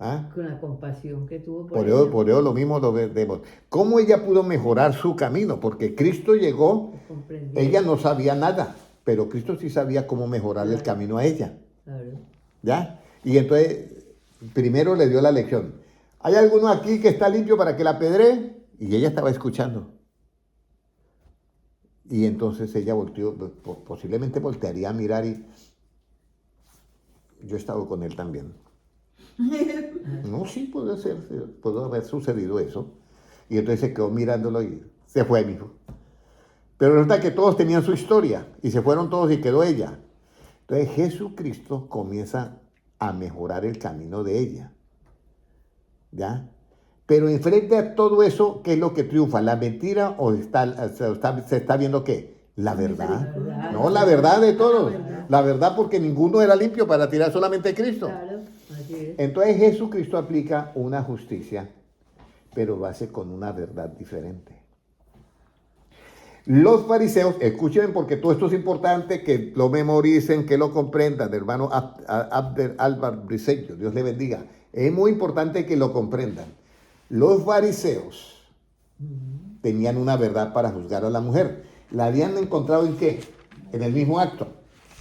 S1: ¿Ah?
S5: Con la compasión que tuvo
S1: Por eso lo mismo lo vemos. ¿Cómo ella pudo mejorar su camino? Porque Cristo llegó,
S5: comprendió.
S1: ella no sabía nada, pero Cristo sí sabía cómo mejorar el camino a ella.
S5: Claro.
S1: ¿Ya? Y entonces, primero le dio la lección. ¿Hay alguno aquí que está limpio para que la apedree? Y ella estaba escuchando. Y entonces ella volteó, posiblemente voltearía a mirar y yo he estado con él también. No, sí, puede ser, puede haber sucedido eso. Y entonces se quedó mirándolo y se fue, mijo. Pero resulta que todos tenían su historia y se fueron todos y quedó ella. Entonces Jesucristo comienza a mejorar el camino de ella. ¿Ya? Pero enfrente a todo eso, ¿qué es lo que triunfa? ¿La mentira o se está viendo qué? La verdad. No, la verdad de todos. La verdad porque ninguno era limpio para tirar solamente Cristo.
S5: Claro, así es.
S1: Entonces Jesucristo aplica una justicia, pero lo hace con una verdad diferente. Los fariseos, escuchen porque todo esto es importante, que lo memoricen, que lo comprendan, hermano Abder Álvar Briseño, Dios le bendiga. Es muy importante que lo comprendan. Los fariseos tenían una verdad para juzgar a la mujer. ¿La habían encontrado en qué? En el mismo acto.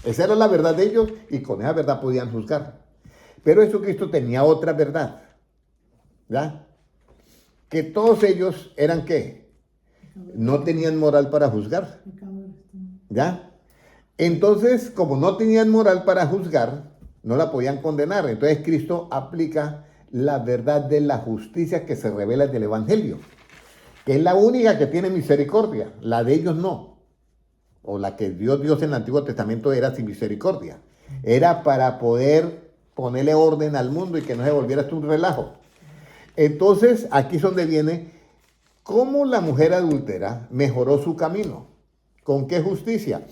S1: Esa era la verdad de ellos y con esa verdad podían juzgar. Pero Jesucristo tenía otra verdad. ¿Ya? Que todos ellos eran ¿qué? No tenían moral para juzgar. ¿Ya? Entonces, como no tenían moral para juzgar, no la podían condenar. Entonces Cristo aplica la verdad de la justicia que se revela en el Evangelio, que es la única que tiene misericordia. La de ellos no. O la que Dios en el Antiguo Testamento era sin misericordia. Era para poder ponerle orden al mundo y que no se volviera esto un relajo. Entonces, aquí es donde viene cómo la mujer adúltera mejoró su camino. ¿Con qué justicia?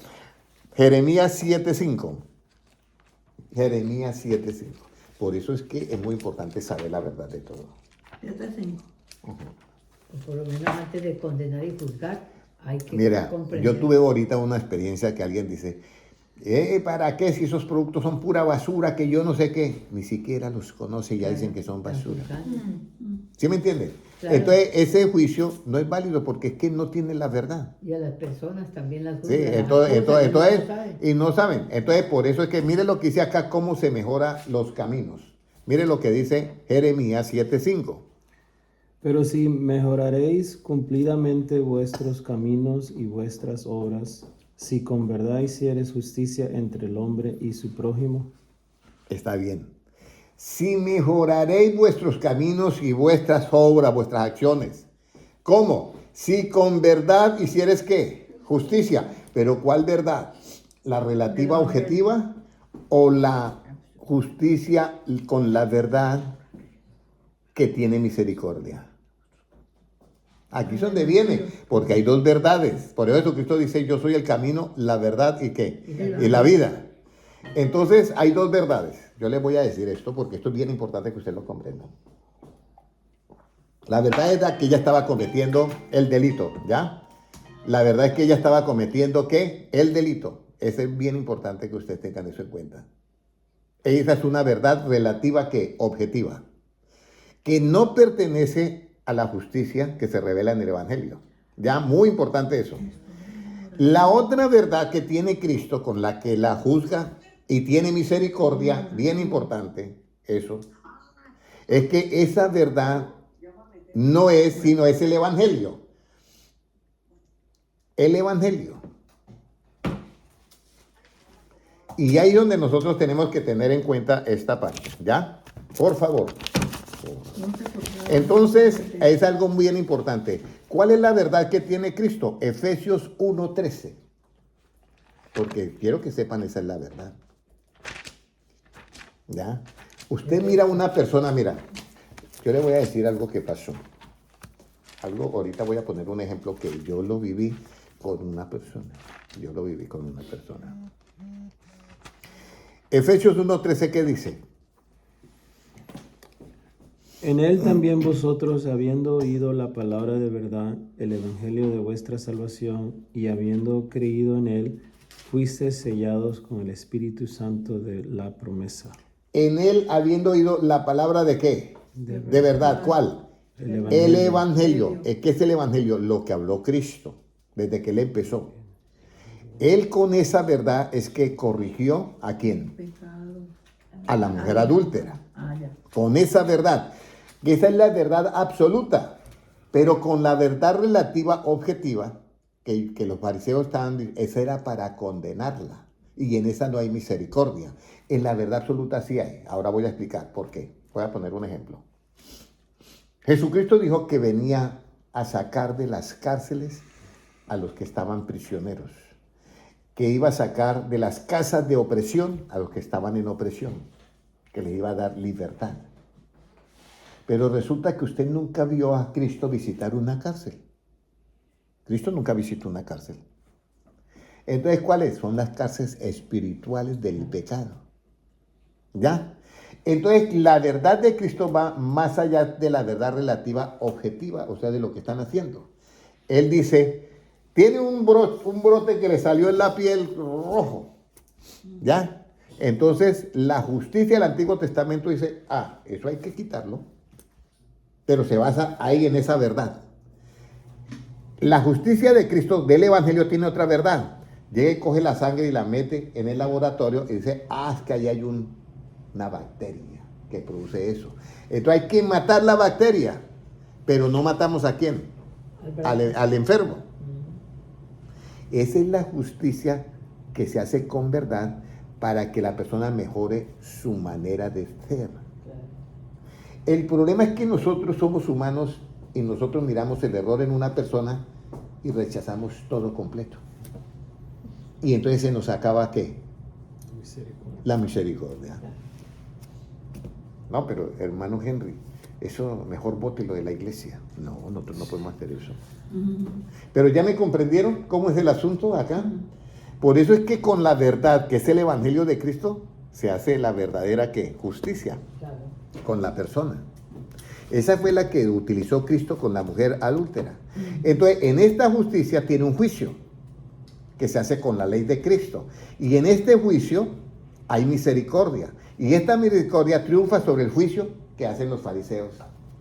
S1: Jeremías 7:5. Jeremías 7:5. Por eso es que es muy importante saber la verdad de todo.
S3: 7:5.
S5: Por lo menos antes de condenar y juzgar, hay que
S1: Mira,
S5: comprender.
S1: yo tuve ahorita una experiencia que alguien dice, ¿para qué si esos productos son pura basura que yo no sé qué? Ni siquiera los conoce y ya dicen que son basura. ¿Sí me entiendes?
S5: Claro.
S1: Entonces, ese juicio no es válido porque es que no tiene la verdad.
S5: Y a las personas también las
S1: Sí,
S5: juzgan,
S1: entonces,
S5: las acusan, no saben.
S1: y no saben. Entonces, por eso es que mire lo que dice acá, cómo se mejora los caminos. Mire lo que dice Jeremías 7:5.
S2: Pero si mejoraréis cumplidamente vuestros caminos y vuestras obras, si con verdad hicieres justicia entre el hombre y su prójimo.
S1: Está bien. Si mejoraréis vuestros caminos y vuestras obras, vuestras acciones. ¿Cómo? Si con verdad hicieres ¿qué? Justicia. ¿Pero cuál verdad? ¿La relativa objetiva o la justicia con la verdad que tiene misericordia? Aquí es donde viene, porque hay dos verdades. Por eso Jesucristo dice, yo soy el camino, la verdad y ¿qué? Y la vida. Entonces, hay dos verdades. Yo les voy a decir esto porque esto es bien importante que usted lo comprenda. La verdad es que ella estaba cometiendo el delito, ¿ya? La verdad es que ella estaba cometiendo ¿qué? El delito. Eso es bien importante que ustedes tengan eso en cuenta. Esa es una verdad relativa que objetiva, que no pertenece a la justicia que se revela en el Evangelio. Ya, muy importante eso. La otra verdad que tiene Cristo, con la que la juzga y tiene misericordia, bien importante, eso, es que esa verdad no es, sino es el Evangelio. El Evangelio. Y ahí es donde nosotros tenemos que tener en cuenta esta parte, ¿ya? Por favor. Entonces, es algo muy bien importante. ¿Cuál es la verdad que tiene Cristo? Efesios 1:13. Porque quiero que sepan, esa es la verdad. ¿Ya? Usted mira a una persona, mira, yo le voy a decir algo que pasó. Ahorita voy a poner un ejemplo que yo lo viví con una persona. Yo lo viví con una persona. Efesios 1:13, ¿qué dice?
S2: En él también vosotros, habiendo oído la palabra de verdad, el evangelio de vuestra salvación, y habiendo creído en él, fuisteis sellados con el Espíritu Santo de la promesa.
S1: En él habiendo oído la palabra de qué? De verdad. ¿Cuál? El Evangelio. ¿Qué es el Evangelio? Lo que habló Cristo desde que él empezó. Él con esa verdad es que corrigió ¿a quién? A la mujer adúltera. Con esa verdad. Que esa es la verdad absoluta. Pero con la verdad relativa objetiva que los fariseos estaban, esa era para condenarla. Y en esa no hay misericordia. En la verdad absoluta sí hay. Ahora voy a explicar por qué. Voy a poner un ejemplo. Jesucristo dijo que venía a sacar de las cárceles a los que estaban prisioneros, que iba a sacar de las casas de opresión a los que estaban en opresión, que les iba a dar libertad. Pero resulta que usted nunca vio a Cristo visitar una cárcel. Cristo nunca visitó una cárcel. Entonces, ¿cuáles? Son las cárceles espirituales del pecado. ¿Ya? Entonces, la verdad de Cristo va más allá de la verdad relativa objetiva, o sea, de lo que están haciendo. Él dice, tiene un brote que le salió en la piel rojo. ¿Ya? Entonces, la justicia del Antiguo Testamento dice, eso hay que quitarlo. Pero se basa ahí en esa verdad. La justicia de Cristo del Evangelio tiene otra verdad. Llega y coge la sangre y la mete en el laboratorio y dice, es que ahí hay una bacteria que produce eso. Entonces hay que matar la bacteria, pero no matamos ¿a quién? Al enfermo. Esa es la justicia que se hace con verdad para que la persona mejore su manera de ser. El problema es que nosotros somos humanos y nosotros miramos el error en una persona y rechazamos todo completo. Y entonces se nos acaba ¿qué? La misericordia. No, pero hermano Henry, eso mejor bótelo de la iglesia. No, nosotros no podemos hacer eso. Pero ya me comprendieron cómo es el asunto acá. Por eso es que con la verdad, que es el Evangelio de Cristo, se hace la verdadera ¿qué? Justicia.
S5: Claro.
S1: Con la persona. Esa fue la que utilizó Cristo con la mujer adúltera. Entonces, en esta justicia tiene un juicio que se hace con la ley de Cristo. Y en este juicio hay misericordia. Y esta misericordia triunfa sobre el juicio que hacen los fariseos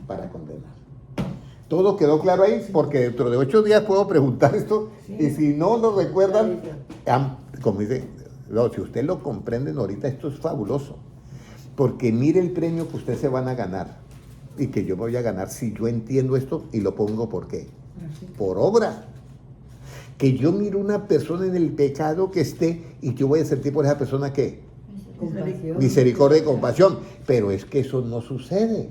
S1: para condenar. ¿Todo quedó claro ahí? Porque dentro de 8 días puedo preguntar esto. Sí. Y si no lo recuerdan, como dice, no, si usted lo comprenden ahorita, esto es fabuloso. Porque mire el premio que ustedes se van a ganar. Y que yo voy a ganar si yo entiendo esto y lo pongo ¿por qué? Por obra. Que yo miro una persona en el pecado que esté y yo voy a sentir por esa persona ¿qué?
S5: Compasión.
S1: Misericordia y compasión. Pero es que eso no sucede.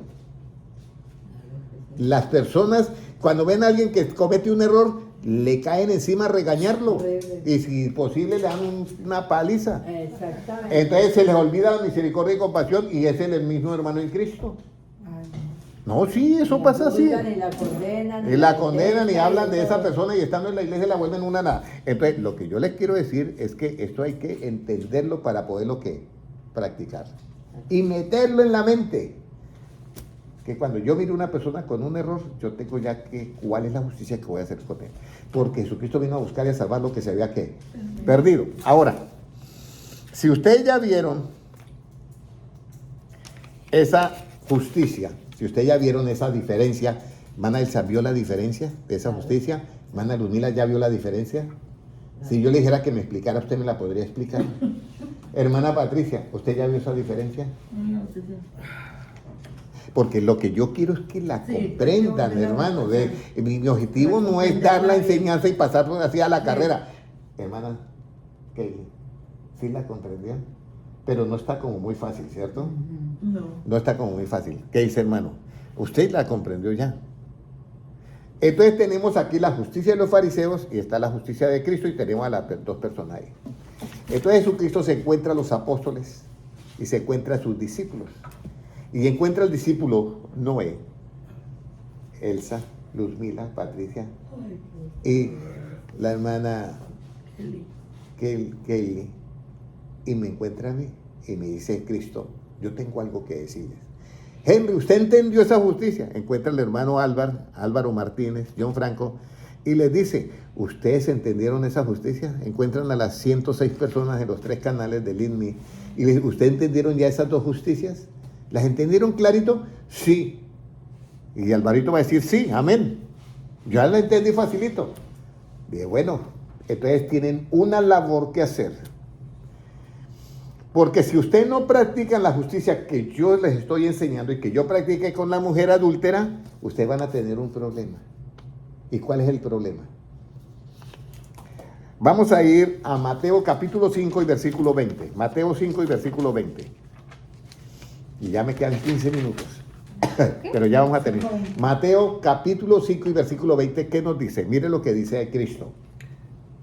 S1: Las personas, cuando ven a alguien que comete un error, le caen encima a regañarlo. Y si posible le dan una paliza.
S5: Exactamente.
S1: Entonces se les olvida la misericordia y compasión y es el mismo hermano en Cristo. No, sí, eso pasa así. Y la condenan y hablan de esa persona y estando en la iglesia la vuelven una nada. Entonces, lo que yo les quiero decir es que esto hay que entenderlo para poderlo ¿qué? Practicar. Y meterlo en la mente. Que cuando yo miro a una persona con un error, yo tengo ya que cuál es la justicia que voy a hacer con él. Porque Jesucristo vino a buscar y a salvar lo que se había ¿qué? Perdido. Ahora, si ustedes ya vieron esa justicia, si ustedes ya vieron esa diferencia, ¿Mana Elsa vio la diferencia de esa justicia? ¿Mana Ludmila ya vio la diferencia? Si yo le dijera que me explicara, ¿usted me la podría explicar? Hermana Patricia, ¿usted ya vio esa diferencia? Porque lo que yo quiero es que la comprendan, hermano. Mi objetivo no es dar la enseñanza y pasar así a la carrera. Hermana, ¿sí la comprendió? Pero no está como muy fácil, ¿cierto?
S3: No.
S1: No está como muy fácil. ¿Qué dice, hermano? Usted la comprendió ya. Entonces tenemos aquí la justicia de los fariseos y está la justicia de Cristo y tenemos a las dos personas ahí. Entonces Jesucristo se encuentra a los apóstoles y se encuentra a sus discípulos. Y encuentra al discípulo Noé, Elsa, Luzmila, Patricia y la hermana Kelly. Y me encuentra a mí y me dice Cristo, yo tengo algo que decirles. Henry, ¿usted entendió esa justicia? Encuentra al hermano Álvaro Martínez, John Franco, y les dice, ¿ustedes entendieron esa justicia? Encuentran a las 106 personas en los 3 canales del INMI y les dice, ¿ustedes entendieron ya esas 2 justicias? ¿Las entendieron clarito? Sí. Y Alvarito va a decir, sí, amén. Ya la entendí facilito. Dije, bueno, entonces tienen una labor que hacer. Porque si ustedes no practican la justicia que yo les estoy enseñando y que yo practiqué con la mujer adúltera, ustedes van a tener un problema. ¿Y cuál es el problema? Vamos a ir a Mateo capítulo 5 y versículo 20. Mateo 5 y versículo 20. Y ya me quedan 15 minutos. Pero ya vamos a terminar. Mateo capítulo 5 y versículo 20, ¿qué nos dice? Mire lo que dice Cristo.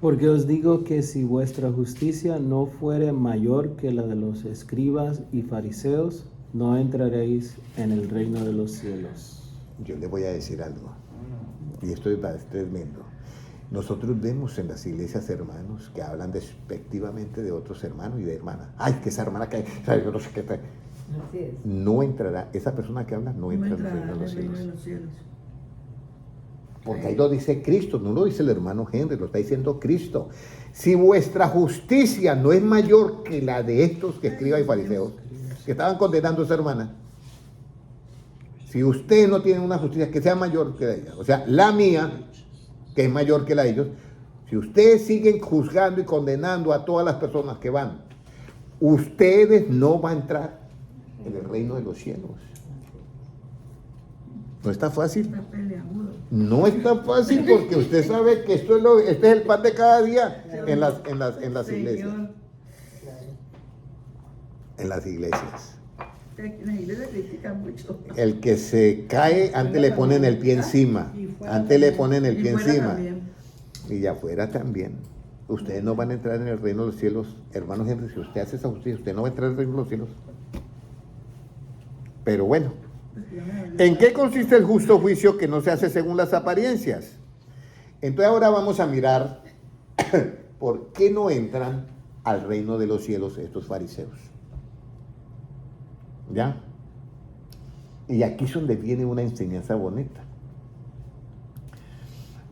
S2: Porque os digo que si vuestra justicia no fuere mayor que la de los escribas y fariseos, no entraréis en el reino de los cielos.
S1: Yo le voy a decir algo. Y esto es tremendo. Nosotros vemos en las iglesias hermanos que hablan despectivamente de otros hermanos y de hermanas. Ay, que esa hermana que ¿sabes? Yo no sé qué.
S5: Así es.
S1: No entrará, esa persona que habla no
S3: No
S1: entra en el
S3: entrará
S1: reino de
S3: en
S1: los
S3: el reino de
S1: cielos.
S3: los cielos.
S1: Porque ahí lo dice Cristo, no lo dice el hermano Henry, lo está diciendo Cristo. Si vuestra justicia no es mayor que la de estos que escriban y fariseos, que estaban condenando a esa hermana, si ustedes no tienen una justicia que sea mayor que la de ella, o sea, la mía, que es mayor que la de ellos, si ustedes siguen juzgando y condenando a todas las personas que van, ustedes no van a entrar en el reino de los cielos. No está fácil.
S3: Está peleagudo.
S1: No está fácil porque usted sabe que este es el pan de cada día en las iglesias.
S3: Señor,
S1: En las iglesias.
S3: en la iglesia critican mucho.
S1: El que se cae, antes le ponen el pie encima. Antes le ponen el
S3: Y
S1: pie
S3: fuera
S1: encima.
S3: también.
S1: Y afuera también. Ustedes no van a entrar en el reino de los cielos. Hermanos, Henry, si usted hace esa justicia, usted no va a entrar en el reino de los cielos. Pero bueno, ¿en qué consiste el justo juicio que no se hace según las apariencias? Entonces ahora vamos a mirar por qué no entran al reino de los cielos estos fariseos. ¿Ya? Y aquí es donde viene una enseñanza bonita.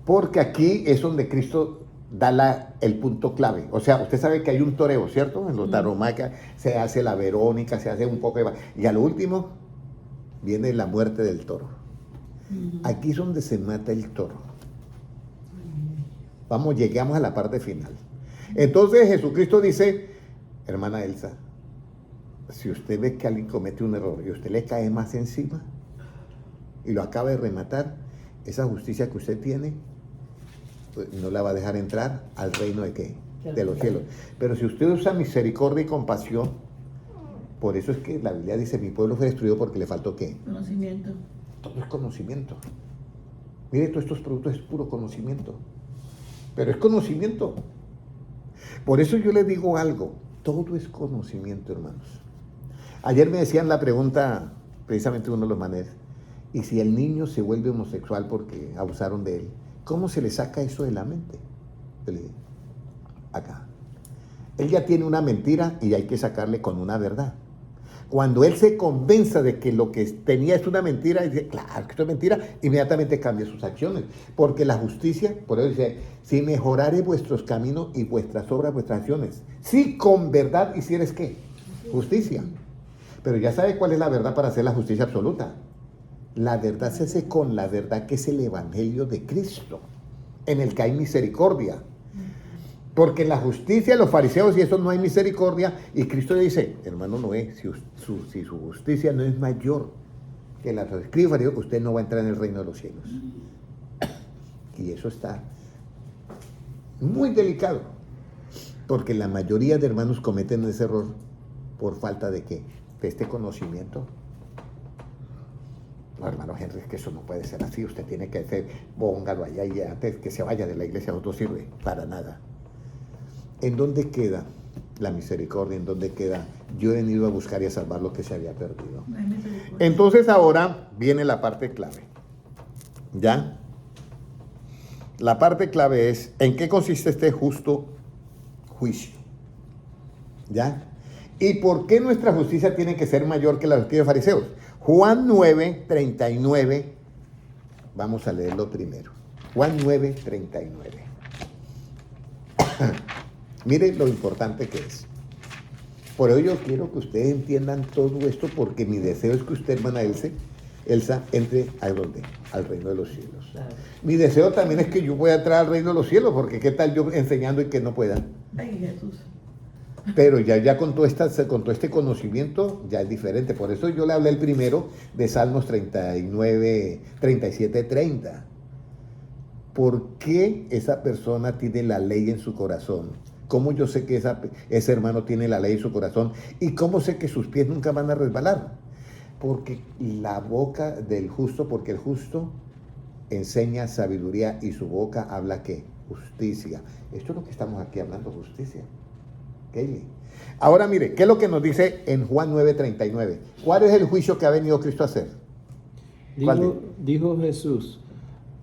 S1: Porque aquí es donde Cristo da el punto clave. O sea, usted sabe que hay un toreo, ¿cierto? En los taromacas se hace la Verónica, se hace un poco de... Y al último viene la muerte del toro. Aquí es donde se mata el toro. Vamos, llegamos a la parte final. Entonces Jesucristo dice, hermana Elsa, si usted ve que alguien comete un error y usted le cae más encima y lo acaba de rematar, esa justicia que usted tiene pues, no la va a dejar entrar al reino de ¿qué? De los cielos. Pero si usted usa misericordia y compasión, por eso es que la Biblia dice, mi pueblo fue destruido porque le faltó ¿qué?
S3: Conocimiento.
S1: Todo es conocimiento. Mire, todos estos productos es puro conocimiento. Pero es conocimiento. Por eso yo le digo algo, todo es conocimiento, hermanos. Ayer me decían la pregunta, precisamente uno de los manes, y si el niño se vuelve homosexual porque abusaron de él, ¿cómo se le saca eso de la mente? Yo le dije, acá. Él ya tiene una mentira y hay que sacarle con una verdad. Cuando él se convenza de que lo que tenía es una mentira, y dice, claro que esto es mentira, inmediatamente cambia sus acciones. Porque la justicia, por eso dice, si mejorare vuestros caminos y vuestras obras, vuestras acciones, si con verdad hicieres ¿qué? Justicia. Pero ya sabe cuál es la verdad para hacer la justicia absoluta. La verdad se hace con la verdad que es el Evangelio de Cristo, en el que hay misericordia. Porque en la justicia de los fariseos y eso no hay misericordia. Y Cristo dice, hermano Noé, si su justicia no es mayor que la de los escribas y fariseos, usted no va a entrar en el reino de los cielos. Y eso está muy delicado. Porque la mayoría de hermanos cometen ese error por falta de ¿qué? De este conocimiento. No, hermano Henry, es que eso no puede ser así. Usted tiene que hacer, póngalo allá y antes que se vaya de la iglesia no sirve para nada. ¿En dónde queda la misericordia? ¿En dónde queda? Yo he venido a buscar y a salvar lo que se había perdido. Entonces ahora viene la parte clave. ¿Ya? La parte clave es, ¿en qué consiste este justo juicio? ¿Ya? ¿Y por qué nuestra justicia tiene que ser mayor que la de los escribas y fariseos? Juan 9, 39. Vamos a leerlo primero. Juan 9, 39. Mire lo importante que es. Por ello yo quiero que ustedes entiendan todo esto porque mi deseo es que usted, hermana Elsa, entre ¿a dónde? Al reino de los cielos.
S5: Claro.
S1: Mi deseo también es que yo pueda entrar al reino de los cielos, porque qué tal yo enseñando y que no pueda.
S3: Ay, Jesús.
S1: Pero ya con todo este conocimiento ya es diferente. Por eso yo le hablé el primero de Salmos 39, 37, 30. ¿por qué esa persona tiene la ley en su corazón? ¿Cómo yo sé que ese hermano tiene la ley en su corazón? ¿Y cómo sé que sus pies nunca van a resbalar? Porque la boca del justo, porque el justo enseña sabiduría y su boca habla ¿qué? Justicia. Esto es lo que estamos aquí hablando, justicia. ¿Okay? Ahora mire, ¿qué es lo que nos dice en Juan 9:39? ¿Cuál es el juicio que ha venido Cristo a hacer?
S2: Dijo Jesús,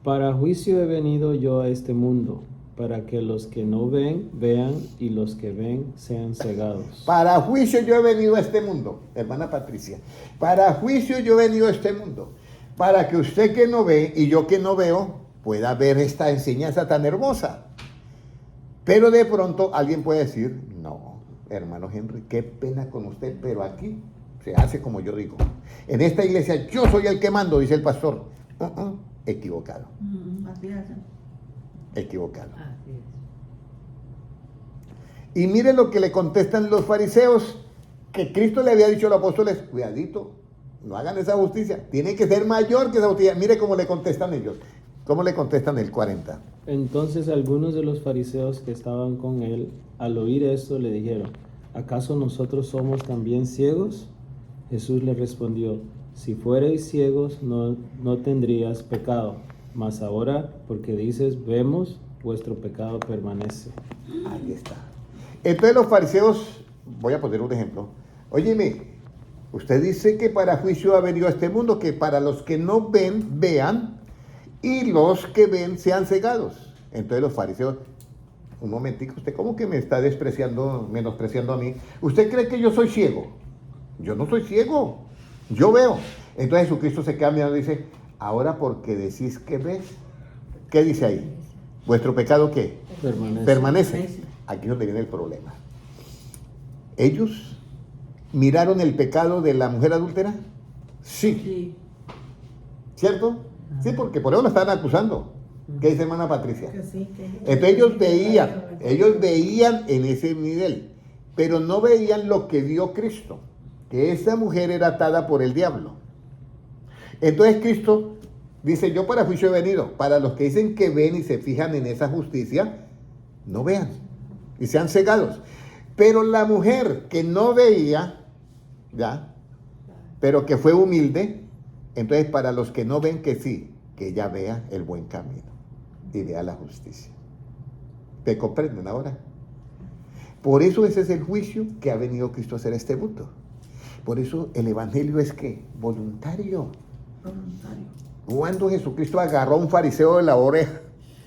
S2: para juicio he venido yo a este mundo, para que los que no ven, vean, y los que ven sean cegados.
S1: Para juicio yo he venido a este mundo, hermana Patricia. Para juicio yo he venido a este mundo. Para que usted que no ve y yo que no veo pueda ver esta enseñanza tan hermosa. Pero de pronto alguien puede decir, no, hermano Henry, qué pena con usted, pero aquí se hace como yo digo. En esta iglesia yo soy el que mando, dice el pastor. Equivocado.
S3: Así es.
S1: Equivocado.
S5: Así es.
S1: Y mire lo que le contestan los fariseos, que Cristo le había dicho a los apóstoles, cuidadito, no hagan esa justicia, tiene que ser mayor que esa justicia. Mire cómo le contestan ellos, cómo le contestan el 40.
S2: Entonces algunos de los fariseos que estaban con él, al oír esto, le dijeron, ¿acaso nosotros somos también ciegos? Jesús le respondió, si fuerais ciegos no tendrías pecado, mas ahora porque dices vemos, vuestro pecado permanece.
S1: Ahí está. Entonces los fariseos, voy a poner un ejemplo, óyeme, usted dice que para juicio ha venido a este mundo, que para los que no ven, vean, y los que ven sean cegados. Entonces los fariseos, un momentico, ¿usted cómo que me está despreciando, menospreciando a mí? ¿Usted cree que yo soy ciego? Yo no soy ciego, yo veo. Entonces Jesucristo se queda mirando y dice, ahora porque decís que ves, ¿qué dice ahí? ¿Vuestro pecado qué? Permanece. Aquí es donde viene el problema. Ellos miraron el pecado de la mujer adúltera. Sí. ¿Cierto? Sí, porque por eso la estaban acusando. ¿Qué dice hermana Patricia? Entonces ellos veían en ese nivel, pero no veían lo que vio Cristo, que esa mujer era atada por el diablo. Entonces Cristo dice, yo para juicio he venido, para los que dicen que ven y se fijan en esa justicia, no vean y sean cegados. Pero la mujer que no veía, ¿ya? Pero que fue humilde, entonces para los que no ven que sí, que ella vea el buen camino y vea la justicia. ¿Te comprenden ahora? Por eso ese es el juicio que ha venido Cristo a hacer a este mundo. Por eso el evangelio es que voluntario. Cuando Jesucristo agarró a un fariseo de la oreja,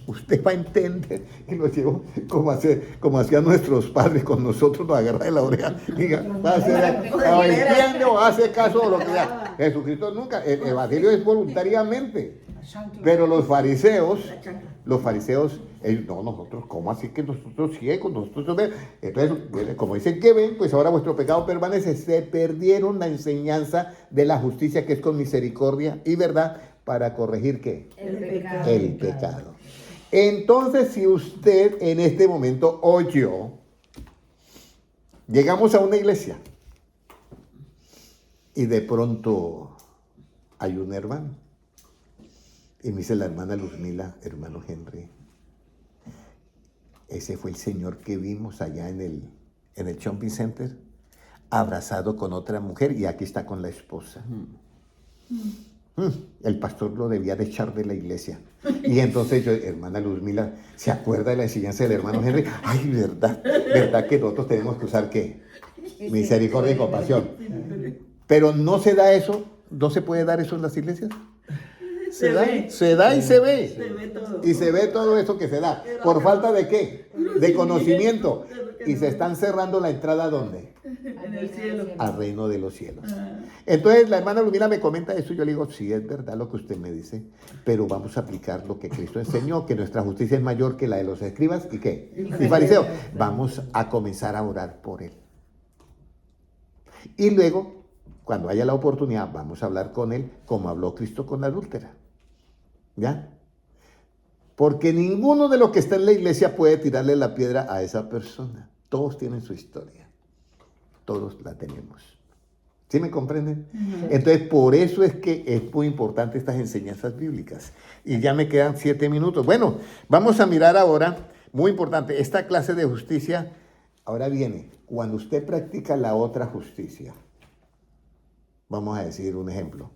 S1: usted va a entender y lo llevó como hacían nuestros padres con nosotros, nos agarra de la oreja. Diga, entiende o hace caso o lo que sea. Jesucristo nunca, el evangelio es voluntariamente. Pero los fariseos, ellos, no, nosotros, ¿cómo así que nosotros ciegos? Nosotros ven. Entonces, como dicen que ven, pues ahora vuestro pecado permanece. Se perdieron la enseñanza de la justicia que es con misericordia y verdad para corregir ¿qué? El pecado. Entonces, si usted en este momento oyó, llegamos a una iglesia y de pronto hay un hermano. Y me dice la hermana Luzmila, hermano Henry, ese fue el señor que vimos allá en el shopping center, abrazado con otra mujer y aquí está con la esposa. El pastor lo debía de echar de la iglesia. Y entonces yo, hermana Luzmila, ¿se acuerda de la enseñanza del hermano Henry? Ay, verdad que nosotros tenemos que usar ¿qué? Misericordia y compasión. Pero no se da eso, no se puede dar eso en las iglesias. Se da y se ve.
S3: Se ve todo.
S1: Y se ve todo eso que se da. ¿Por falta de qué? De conocimiento. Y se están cerrando la entrada ¿a dónde?
S3: En el cielo.
S1: Al reino de los cielos. Entonces la hermana Lumina me comenta eso y yo le digo, sí, es verdad lo que usted me dice, pero vamos a aplicar lo que Cristo enseñó, que nuestra justicia es mayor que la de los escribas y ¿qué? Y fariseos. Vamos a comenzar a orar por él. Y luego, cuando haya la oportunidad, vamos a hablar con él como habló Cristo con la adúltera. ¿Ya? Porque ninguno de los que está en la iglesia puede tirarle la piedra a esa persona. Todos tienen su historia. Todos la tenemos. ¿Sí me comprenden? Entonces, por eso es que es muy importante estas enseñanzas bíblicas. Y ya me quedan 7 minutos. Bueno, vamos a mirar ahora, muy importante, esta clase de justicia. Ahora viene, cuando usted practica la otra justicia. Vamos a decir un ejemplo.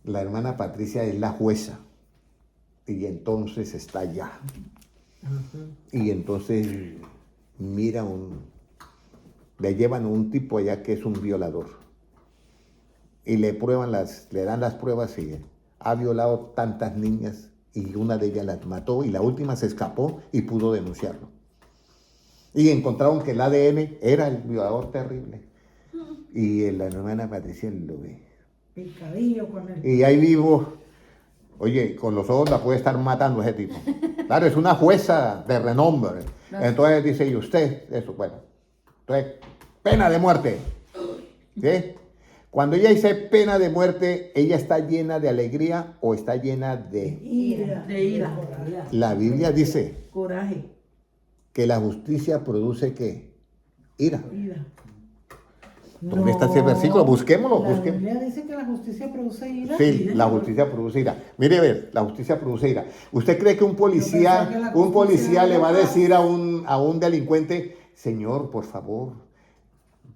S1: La hermana Patricia es la jueza. Y entonces está allá. Y entonces mira le llevan a un tipo allá que es un violador. Y le dan las pruebas y ha violado tantas niñas y una de ellas las mató y la última se escapó y pudo denunciarlo. Y encontraron que el ADN era el violador terrible. Y la hermana Patricia lo ve.
S3: Picadillo con él.
S1: Y ahí vivo, oye, con los ojos la puede estar matando ese tipo. Claro, es una jueza de renombre. Entonces dice, ¿y usted? Eso, bueno. Entonces, pena de muerte. ¿Sí? Cuando ella dice pena de muerte, ¿ella está llena de alegría o está llena de...?
S3: Ira. De ira.
S1: La Biblia dice
S3: Coraje.
S1: que la justicia produce ¿qué? Ira.
S3: Ira.
S1: ¿Dónde está ese versículo? Busquémoslo,
S6: La
S1: busquémoslo.
S6: Biblia dice que la justicia produce ira.
S1: Sí, la justicia produce ira. Mire, ver, la justicia produce ira. ¿Usted cree que un policía le va a decir a un delincuente, señor, por favor,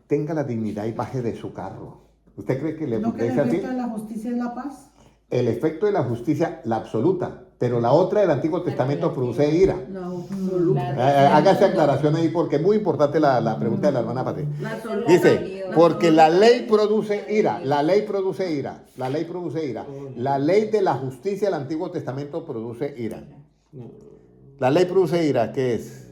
S1: tenga la dignidad y baje de su carro? ¿Usted cree que le
S6: ¿No que el
S1: dice así?
S6: efecto de la justicia es la paz?
S1: El efecto de la justicia, la absoluta, pero la otra del Antiguo Testamento produce ira.
S3: No, absoluta.
S1: Hágase aclaración ahí porque es muy importante la pregunta de la hermana Patricia.
S3: La absoluta.
S1: Dice, porque la ley produce ira, la ley produce ira, la ley produce ira. La ley de la justicia del Antiguo Testamento produce ira. La ley produce ira, ¿qué es?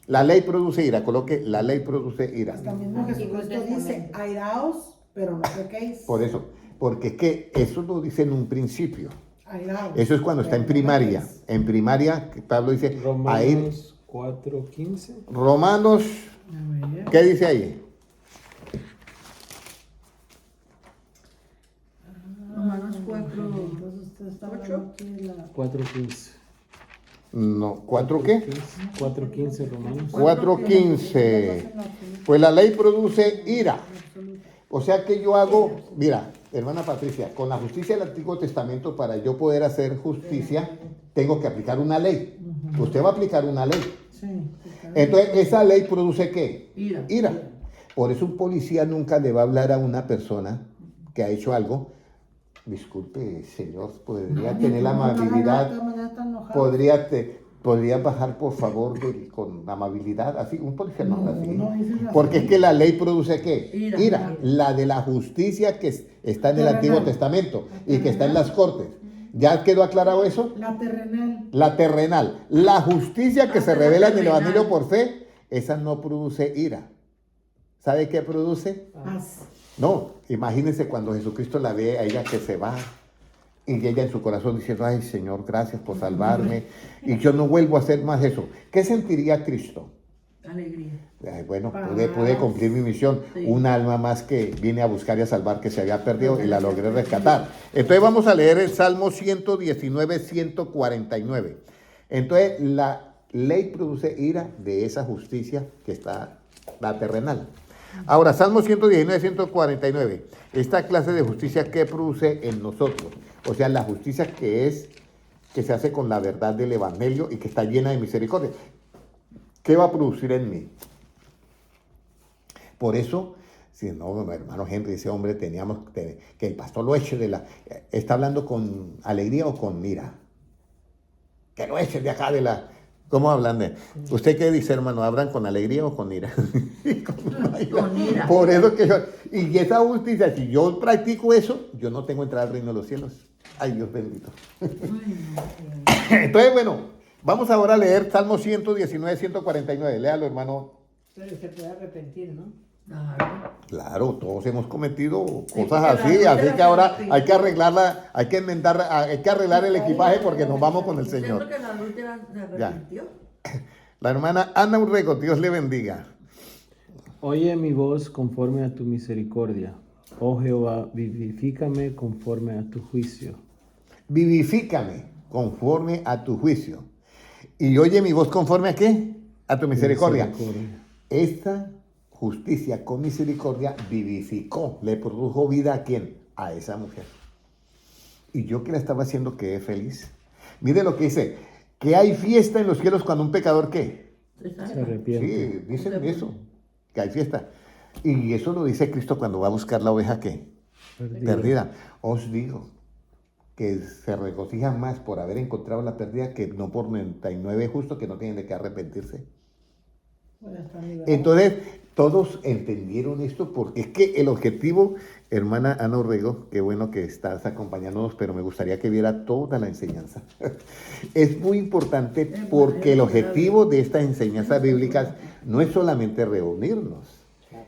S1: La ley produce ira, coloque, la ley produce ira.
S6: Hasta mismo Jesucristo dice, airaos, pero no pequéis.
S1: Por eso, porque es que eso lo dice en un principio.
S6: Airaos.
S1: Eso es cuando está en
S6: pero no
S1: primaria.
S6: pequéis.
S1: En primaria, Pablo dice, ahí,
S2: Romanos 4:15.
S1: Romanos,
S6: A ver.
S1: ¿qué dice ahí?
S3: Romanos 4.
S6: Entonces usted está hablando aquí de la...
S2: 4:15.
S1: No, ¿4 qué?
S2: 4:15 Romanos.
S1: 4:15. Pues la ley produce ira. O sea que yo hago, mira, hermana Patricia, con la justicia del Antiguo Testamento, para yo poder hacer justicia, tengo que aplicar una ley. Usted va a aplicar una ley.
S6: Sí.
S1: Entonces, ¿esa ley produce qué?
S3: Ira.
S1: Ira. Por eso un policía nunca le va a hablar a una persona que ha hecho algo. Disculpe, señor, podría tener la amabilidad, podría bajar por favor con amabilidad, así, un policía no habla así.
S6: No dice así.
S1: Porque es que la ley produce ¿qué?
S3: Ira.
S1: La de la justicia que está en el
S6: Terrenal.
S1: Antiguo Testamento y que está en las cortes. ¿Ya quedó aclarado eso?
S6: La terrenal.
S1: La terrenal. La justicia que se revela en el
S3: terrenal.
S1: Evangelio por fe, esa no produce ira. ¿Sabe qué produce?
S6: Paz.
S1: No, imagínense cuando Jesucristo la ve a ella que se va y ella en su corazón diciendo, ay Señor, gracias por salvarme y yo no vuelvo a hacer más eso. ¿Qué sentiría Cristo?
S3: Alegría.
S1: Ay, bueno, pude cumplir mi misión.
S3: Sí.
S1: Un alma más que vine a buscar y a salvar que se había perdido y la logré rescatar. Entonces vamos a leer el Salmo 119, 149. Entonces la ley produce ira de esa justicia que está la terrenal. Ahora, Salmo 119, 149. Esta clase de justicia que produce en nosotros. O sea, la justicia que se hace con la verdad del Evangelio y que está llena de misericordia. ¿Qué va a producir en mí? Por eso, si no, hermano Henry, ese hombre que el pastor lo eche ¿está hablando con alegría o con ira? Que lo echen de acá de la... ¿Cómo hablan de? ¿Usted qué dice, hermano? ¿Hablan con alegría o con ira?
S3: Con ira.
S1: Por eso que yo... Y esa justicia, si yo practico eso, yo no tengo entrada al reino de los cielos. Ay, Dios bendito. Entonces, bueno, vamos ahora a leer Salmo 119, 149. Léalo, hermano.
S5: Pero se puede arrepentir, ¿no?
S3: Claro.
S1: Claro, todos hemos cometido
S3: Sí,
S1: cosas
S3: porque
S1: así,
S3: la
S1: así
S3: gente
S1: que ahora
S3: la-
S1: hay que arreglarla, hay que enmendar, hay que arreglar el equipaje porque nos vamos con el Señor.
S3: Siento que la Lutera se arrepintió.
S1: La hermana Ana Urrego, Dios le bendiga.
S2: Oye mi voz conforme a tu misericordia. Oh Jehová, vivifícame conforme a tu juicio.
S1: Vivifícame conforme a tu juicio. Y oye mi voz conforme a qué? A tu misericordia. Esta justicia con misericordia, vivificó, le produjo vida ¿a quién? A esa mujer. Y yo que la estaba haciendo quedé feliz. Mire lo que dice, que hay fiesta en los cielos cuando un pecador ¿qué?
S2: Se arrepiente.
S1: Sí, dicen eso, que hay fiesta. Y eso lo dice Cristo cuando va a buscar la oveja ¿qué? Perdida. Os digo que se regocijan más por haber encontrado la perdida que no por 99 justos que no tienen de qué arrepentirse.
S6: Bueno, está liberado.
S1: Entonces, todos entendieron esto porque es que el objetivo, hermana Ana Orrego, qué bueno que estás acompañándonos, pero me gustaría que viera toda la enseñanza. Es muy importante porque el objetivo de estas enseñanzas bíblicas no es solamente reunirnos,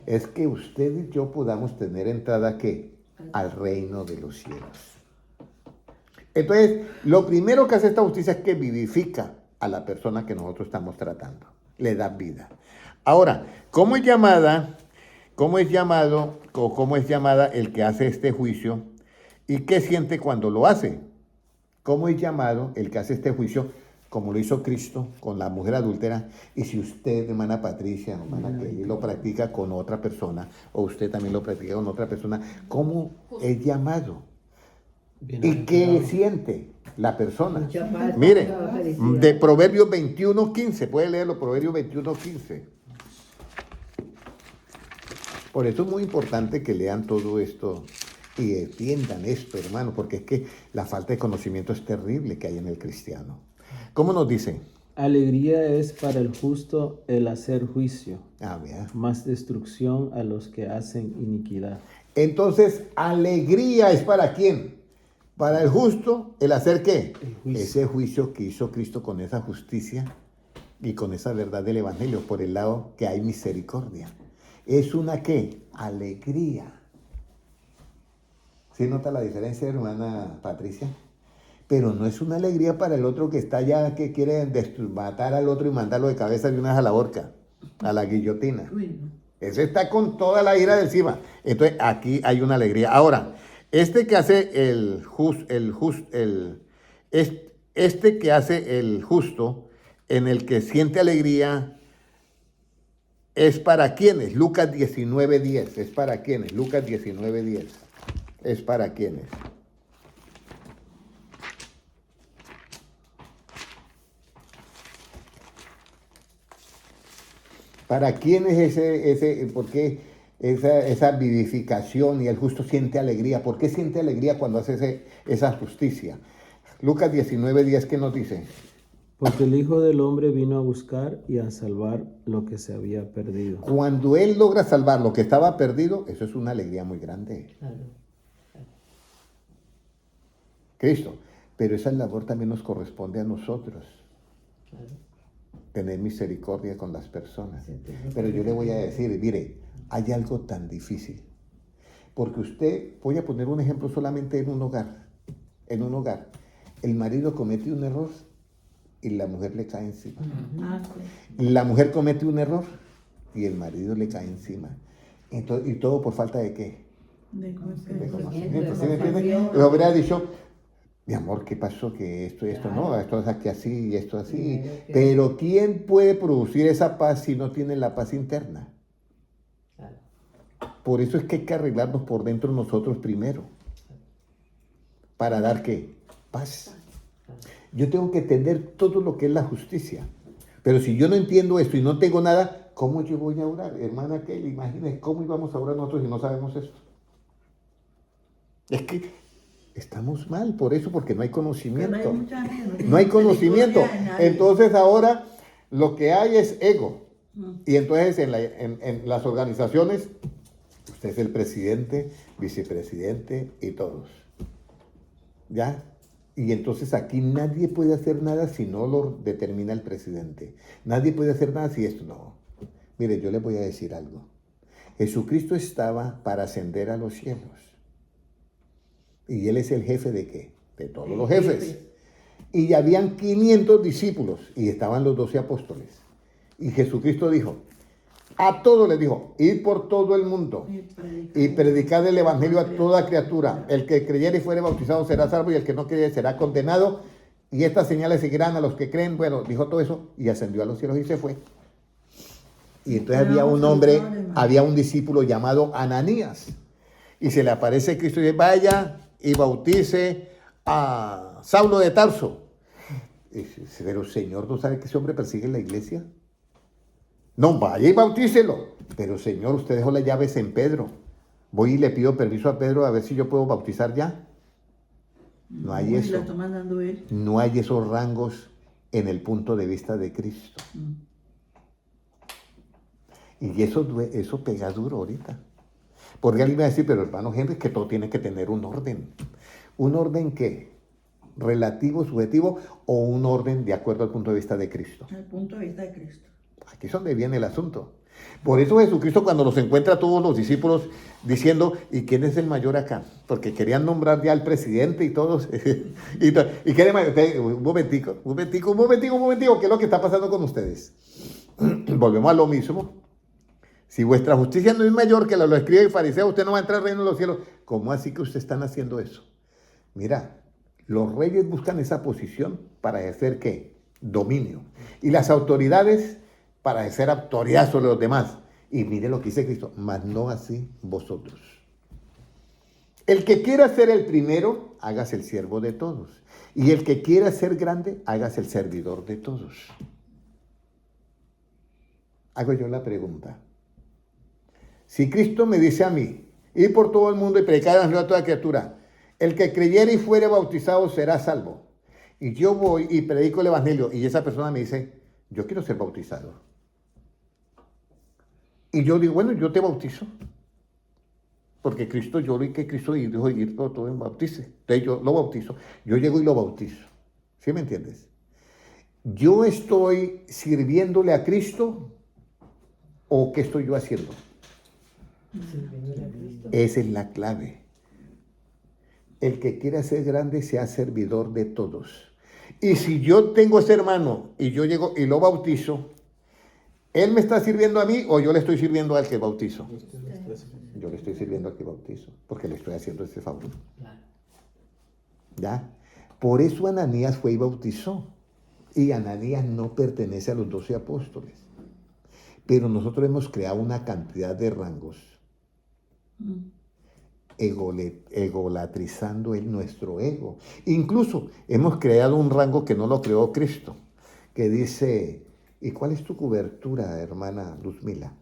S1: es que usted y yo podamos tener entrada ¿qué? Al reino de los cielos. Entonces, lo primero que hace esta justicia es que vivifica a la persona que nosotros estamos tratando, le da vida. Ahora, ¿cómo es llamada el que hace este juicio y qué siente cuando lo hace? ¿Cómo es llamado el que hace este juicio como lo hizo Cristo con la mujer adúltera? Y si usted, hermana Patricia, hermana Kelly, lo practica con otra persona, o usted también lo practica con otra persona, ¿cómo es llamado? ¿Y qué siente la persona?
S5: Mucha paz,
S1: Mire,
S5: mucha felicidad.
S1: de Proverbios 21:15, puede leerlo, Proverbios 21:15. Por eso es muy importante que lean todo esto y entiendan esto, hermano, porque es que la falta de conocimiento es terrible que hay en el cristiano. ¿Cómo nos dice?
S2: Alegría es para el justo el hacer juicio,
S1: Vea.
S2: más destrucción a los que hacen iniquidad.
S1: Entonces, alegría es para quién? Para el justo, el hacer qué?
S2: El juicio.
S1: Ese juicio que hizo Cristo con esa justicia y con esa verdad del evangelio, por el lado que hay misericordia. Es una ¿qué? Alegría. ¿Sí nota la diferencia, hermana Patricia? Pero no es una alegría para el otro que está allá, que quiere matar al otro y mandarlo de cabeza de una vez a la horca, a la guillotina. Ese está con toda la ira de encima. Entonces, aquí hay una alegría. Ahora, este que hace este que hace el justo, en el que siente alegría, ¿es para quiénes? Lucas 19:10. ¿Es para quiénes? Lucas 19:10. ¿Es para quiénes? ¿Para quién es por qué esa vivificación y el justo siente alegría? ¿Por qué siente alegría cuando hace esa justicia? Lucas 19:10, ¿qué nos dice?
S2: Porque el Hijo del Hombre vino a buscar y a salvar lo que se había perdido.
S1: Cuando Él logra salvar lo que estaba perdido, eso es una alegría muy grande.
S5: Claro.
S1: Cristo. Pero esa labor también nos corresponde a nosotros.
S5: Claro.
S1: Tener misericordia con las personas.
S5: Sí,
S1: Pero yo le voy a decir, mire, hay algo tan difícil. Porque usted, voy a poner un ejemplo solamente en un hogar. En un hogar, el marido comete un error y la mujer le cae encima. La mujer comete un error y el marido le cae encima. Entonces, ¿y todo por falta de qué? De conocimiento. ¿Sí me entiende? Le hubiera dicho, mi amor, ¿qué pasó? Que esto y esto no, esto es aquí así y esto así. Pero ¿quién puede producir esa paz si no tiene la paz interna?
S5: Claro.
S1: Por eso es que hay que arreglarnos por dentro nosotros primero. ¿Para dar qué? Paz. Yo tengo que entender todo lo que es la justicia. Pero si yo no entiendo esto y no tengo nada, ¿cómo yo voy a orar? Hermana Kelly, imagínense cómo íbamos a orar nosotros si no sabemos esto. Es que estamos mal por eso, porque no hay conocimiento. No hay conocimiento. Entonces ahora lo que hay es ego. Y entonces en las organizaciones, usted es el presidente, vicepresidente y todos. ¿Ya? Y entonces aquí nadie puede hacer nada si no lo determina el presidente. Nadie puede hacer nada si esto no. Mire, yo les voy a decir algo. Jesucristo estaba para ascender a los cielos. Y Él es el jefe ¿de qué? De todos los jefes. Y ya habían 500 discípulos y estaban los 12 apóstoles. Y Jesucristo dijo, a todos les dijo, id por todo el mundo y predicad el evangelio a toda criatura. El que creyere y fuere bautizado será salvo y el que no creyere será condenado. Y estas señales seguirán a los que creen. Bueno, dijo todo eso y ascendió a los cielos y se fue. Y entonces había un hombre había un discípulo llamado Ananías. Y se le aparece Cristo y dice, vaya y bautice a Saulo de Tarso. Y dice, pero Señor, ¿no sabe que ese hombre persigue la iglesia? No, vaya y bautícelo. Pero Señor, usted dejó las llaves en Pedro. Voy y le pido permiso a Pedro a ver si yo puedo bautizar ya. No hay
S3: Uy,
S1: eso.
S3: lo está mandando él.
S1: No hay esos rangos en el punto de vista de Cristo. Y eso pega duro ahorita. Porque alguien va a decir, pero hermano Henry, que todo tiene que tener un orden. ¿Un orden qué? ¿Relativo, subjetivo o un orden de acuerdo al punto de vista de Cristo?
S3: Al punto de vista de Cristo.
S1: Aquí es donde viene el asunto. Por eso Jesucristo cuando los encuentra a todos los discípulos diciendo, ¿y quién es el mayor acá? Porque querían nombrar ya al presidente y todos. y quieren, un momentico, ¿qué es lo que está pasando con ustedes? Volvemos a lo mismo. Si vuestra justicia no es mayor que la lo escribe el fariseo, usted no va a entrar al reino de los cielos. ¿Cómo así que ustedes están haciendo eso? Mira, los reyes buscan esa posición para ejercer ¿qué? Dominio. Y las autoridades para ejercer autoridad sobre los demás. Y mire lo que dice Cristo, mas no así vosotros. El que quiera ser el primero, hágase el siervo de todos. Y el que quiera ser grande, hágase el servidor de todos. Hago yo la pregunta. Si Cristo me dice a mí, ir por todo el mundo y predicar el evangelio a toda criatura, el que creyere y fuere bautizado será salvo. Y yo voy y predico el evangelio y esa persona me dice, yo quiero ser bautizado. Y yo digo, bueno, yo te bautizo. Porque Cristo, yo vi que Cristo dijo ir por todo el bautice. Entonces yo lo bautizo. Yo llego y lo bautizo. ¿Sí me entiendes? ¿Yo estoy sirviéndole a Cristo o qué estoy yo haciendo? Esa es la clave. El que quiera ser grande sea servidor de todos. Y si yo tengo ese hermano y yo llego y lo bautizo, ¿él me está sirviendo a mí o yo le estoy sirviendo al que bautizo? Yo le estoy sirviendo al que bautizo, porque le estoy haciendo ese favor. ¿Ya? Por eso Ananías fue y bautizó. Y Ananías no pertenece a los 12 apóstoles. Pero nosotros hemos creado una cantidad de rangos, egolatrizando nuestro ego. Incluso hemos creado un rango que no lo creó Cristo, que dice, ¿y cuál es tu cobertura, hermana Luzmila?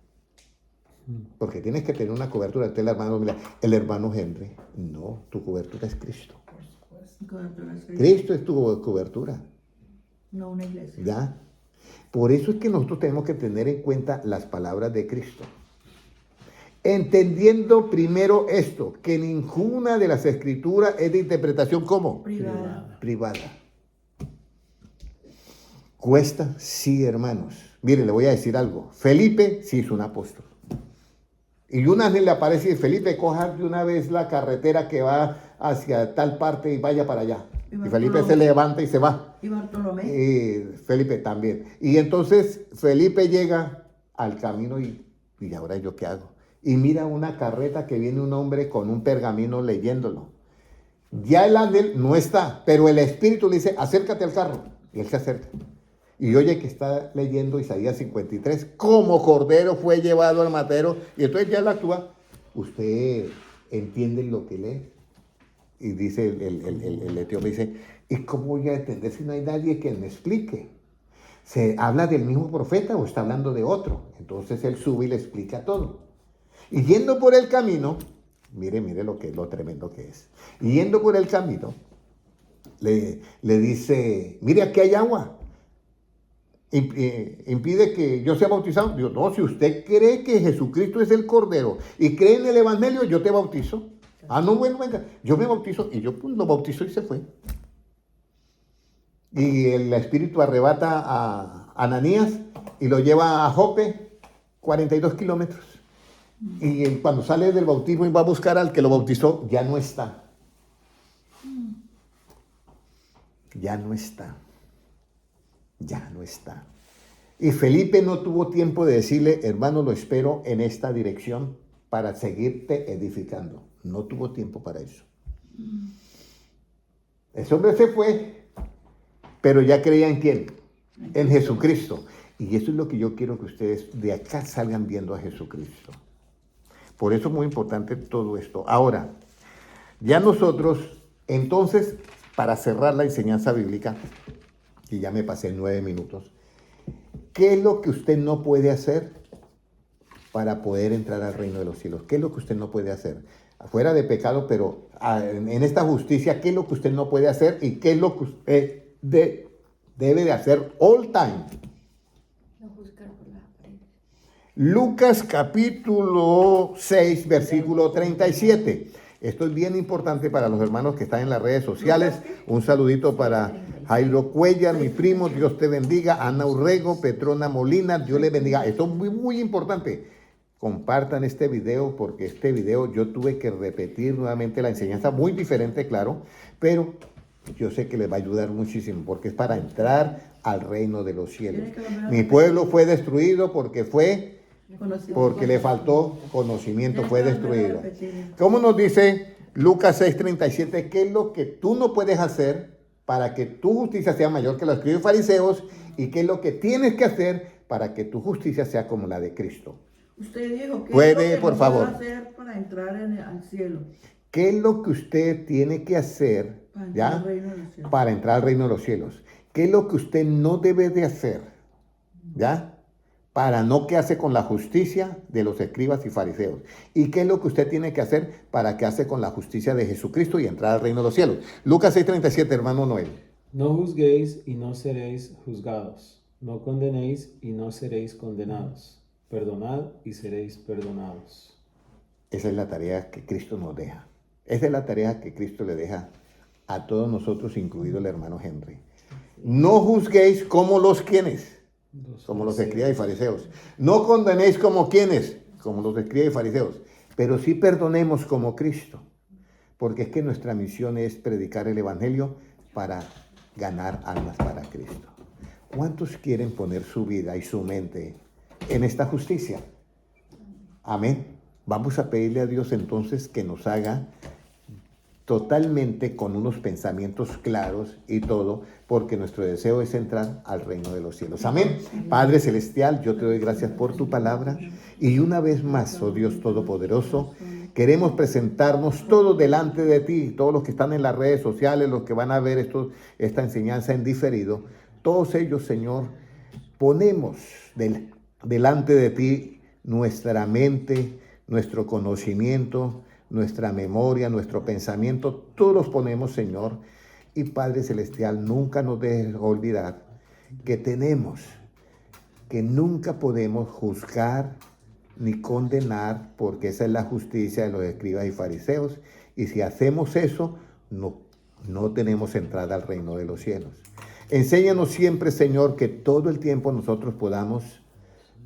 S1: Porque tienes que tener una cobertura. Usted, la hermana Luzmila, el hermano Henry. No, tu cobertura es Cristo.
S3: Cobertura es Cristo.
S1: Cristo es tu cobertura.
S3: No una iglesia.
S1: ¿Ya? Por eso es que nosotros tenemos que tener en cuenta las palabras de Cristo. Entendiendo primero esto, que ninguna de las escrituras es de interpretación ¿cómo? Privada. ¿Cuesta? Sí, hermanos. Mire, le voy a decir algo. Felipe sí es un apóstol. Y un ángel le aparece y dice, Felipe, coja de una vez la carretera que va hacia tal parte y vaya para allá. Y Felipe se levanta y se va.
S3: ¿Y Bartolomé?
S1: Y Felipe también. Y entonces Felipe llega al camino y ahora ¿yo qué hago? Y mira una carreta que viene un hombre con un pergamino leyéndolo. Ya el ángel no está, pero el espíritu le dice, acércate al carro. Y él se acerca. Y oye que está leyendo Isaías 53, como cordero fue llevado al matadero. Y entonces ya él actúa. ¿Usted entiende lo que lee? Y dice el etíope, dice, ¿y cómo voy a entender si no hay nadie que me explique? ¿Se habla del mismo profeta o está hablando de otro? Entonces él sube y le explica todo. Y yendo por el camino, mire lo tremendo que es. Y yendo por el camino, le dice, mire, aquí hay agua. ¿Impide que yo sea bautizado? Digo, no, si usted cree que Jesucristo es el Cordero y cree en el Evangelio, yo te bautizo. Ah, no, bueno, venga, yo me bautizo. Y yo pues, lo bautizó y se fue. Y el Espíritu arrebata a Ananías y lo lleva a Jope, 42 kilómetros. Y cuando sale del bautismo y va a buscar al que lo bautizó, ya no está. Ya no está. Ya no está. Y Felipe no tuvo tiempo de decirle, hermano, lo espero en esta dirección para seguirte edificando. No tuvo tiempo para eso. Ese hombre se fue, pero ya creía en quién, en Jesucristo. Y eso es lo que yo quiero que ustedes de acá salgan viendo a Jesucristo. Por eso es muy importante todo esto. Ahora, ya nosotros, entonces, para cerrar la enseñanza bíblica, y ya me pasé 9 minutos, ¿qué es lo que usted no puede hacer para poder entrar al reino de los cielos? ¿Qué es lo que usted no puede hacer? Fuera de pecado, pero en esta justicia, ¿qué es lo que usted no puede hacer y qué es lo que usted debe de hacer all time?
S4: No juzgar por las apariencias.
S1: Lucas capítulo 6, versículo 37. Esto es bien importante para los hermanos que están en las redes sociales. Un saludito para Jairo Cuellar, mi primo, Dios te bendiga. Ana Urrego, Petrona Molina, Dios les bendiga. Esto es muy, muy importante. Compartan este video porque este video yo tuve que repetir nuevamente la enseñanza, muy diferente, claro, pero yo sé que les va a ayudar muchísimo porque es para entrar al reino de los cielos. Mi pueblo fue destruido porque le faltó conocimiento, fue destruido. ¿Cómo nos dice Lucas 6:37? ¿Qué es lo que tú no puedes hacer para que tu justicia sea mayor que los escribas y fariseos? ¿Y qué es lo que tienes que hacer para que tu justicia sea como la de Cristo?
S3: Usted dijo que
S1: Puede,
S3: es lo que
S1: por
S3: no
S1: favor.
S3: va a hacer para entrar al cielo.
S1: ¿Qué es lo que usted tiene que hacer ya para entrar al reino de los cielos? ¿Qué es lo que usted no debe de hacer ya para no quedarse con la justicia de los escribas y fariseos? ¿Y qué es lo que usted tiene que hacer para quedarse con la justicia de Jesucristo y entrar al reino de los cielos? Lucas 6:37, hermano Noel.
S2: No juzguéis y no seréis juzgados. No condenéis y no seréis condenados. Perdonad y seréis perdonados.
S1: Esa es la tarea que Cristo nos deja. Esa es la tarea que Cristo le deja a todos nosotros, incluido el hermano Henry. No juzguéis como los quienes, como los escribas y fariseos. No condenéis como quienes, como los escribas y fariseos. Pero sí perdonemos como Cristo. Porque es que nuestra misión es predicar el evangelio para ganar almas para Cristo. ¿Cuántos quieren poner su vida y su mente en esta justicia? Amén. Vamos a pedirle a Dios entonces que nos haga totalmente con unos pensamientos claros y todo, porque nuestro deseo es entrar al reino de los cielos. Amén. Padre Celestial, yo te doy gracias por tu palabra y una vez más, oh Dios Todopoderoso, queremos presentarnos todos delante de ti, todos los que están en las redes sociales, los que van a ver esta enseñanza en diferido, todos ellos, Señor, ponemos delante de ti nuestra mente, nuestro conocimiento, nuestra memoria, nuestro pensamiento, todos los ponemos, Señor. Y Padre Celestial, nunca nos dejes olvidar que nunca podemos juzgar ni condenar, porque esa es la justicia de los escribas y fariseos. Y si hacemos eso, no tenemos entrada al reino de los cielos. Enséñanos siempre, Señor, que todo el tiempo nosotros podamos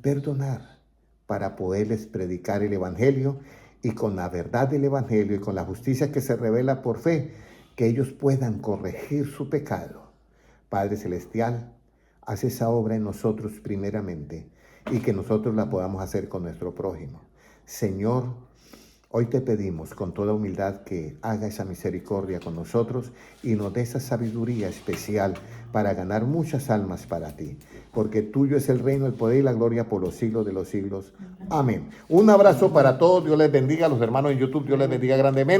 S1: perdonar para poderles predicar el evangelio y con la verdad del evangelio y con la justicia que se revela por fe, que ellos puedan corregir su pecado. Padre Celestial, haz esa obra en nosotros primeramente y que nosotros la podamos hacer con nuestro prójimo. Señor, hoy te pedimos con toda humildad que haga esa misericordia con nosotros y nos dé esa sabiduría especial para ganar muchas almas para ti, porque tuyo es el reino, el poder y la gloria por los siglos de los siglos. Amén. Un abrazo para todos, Dios les bendiga, a los hermanos en YouTube, Dios les bendiga grandemente.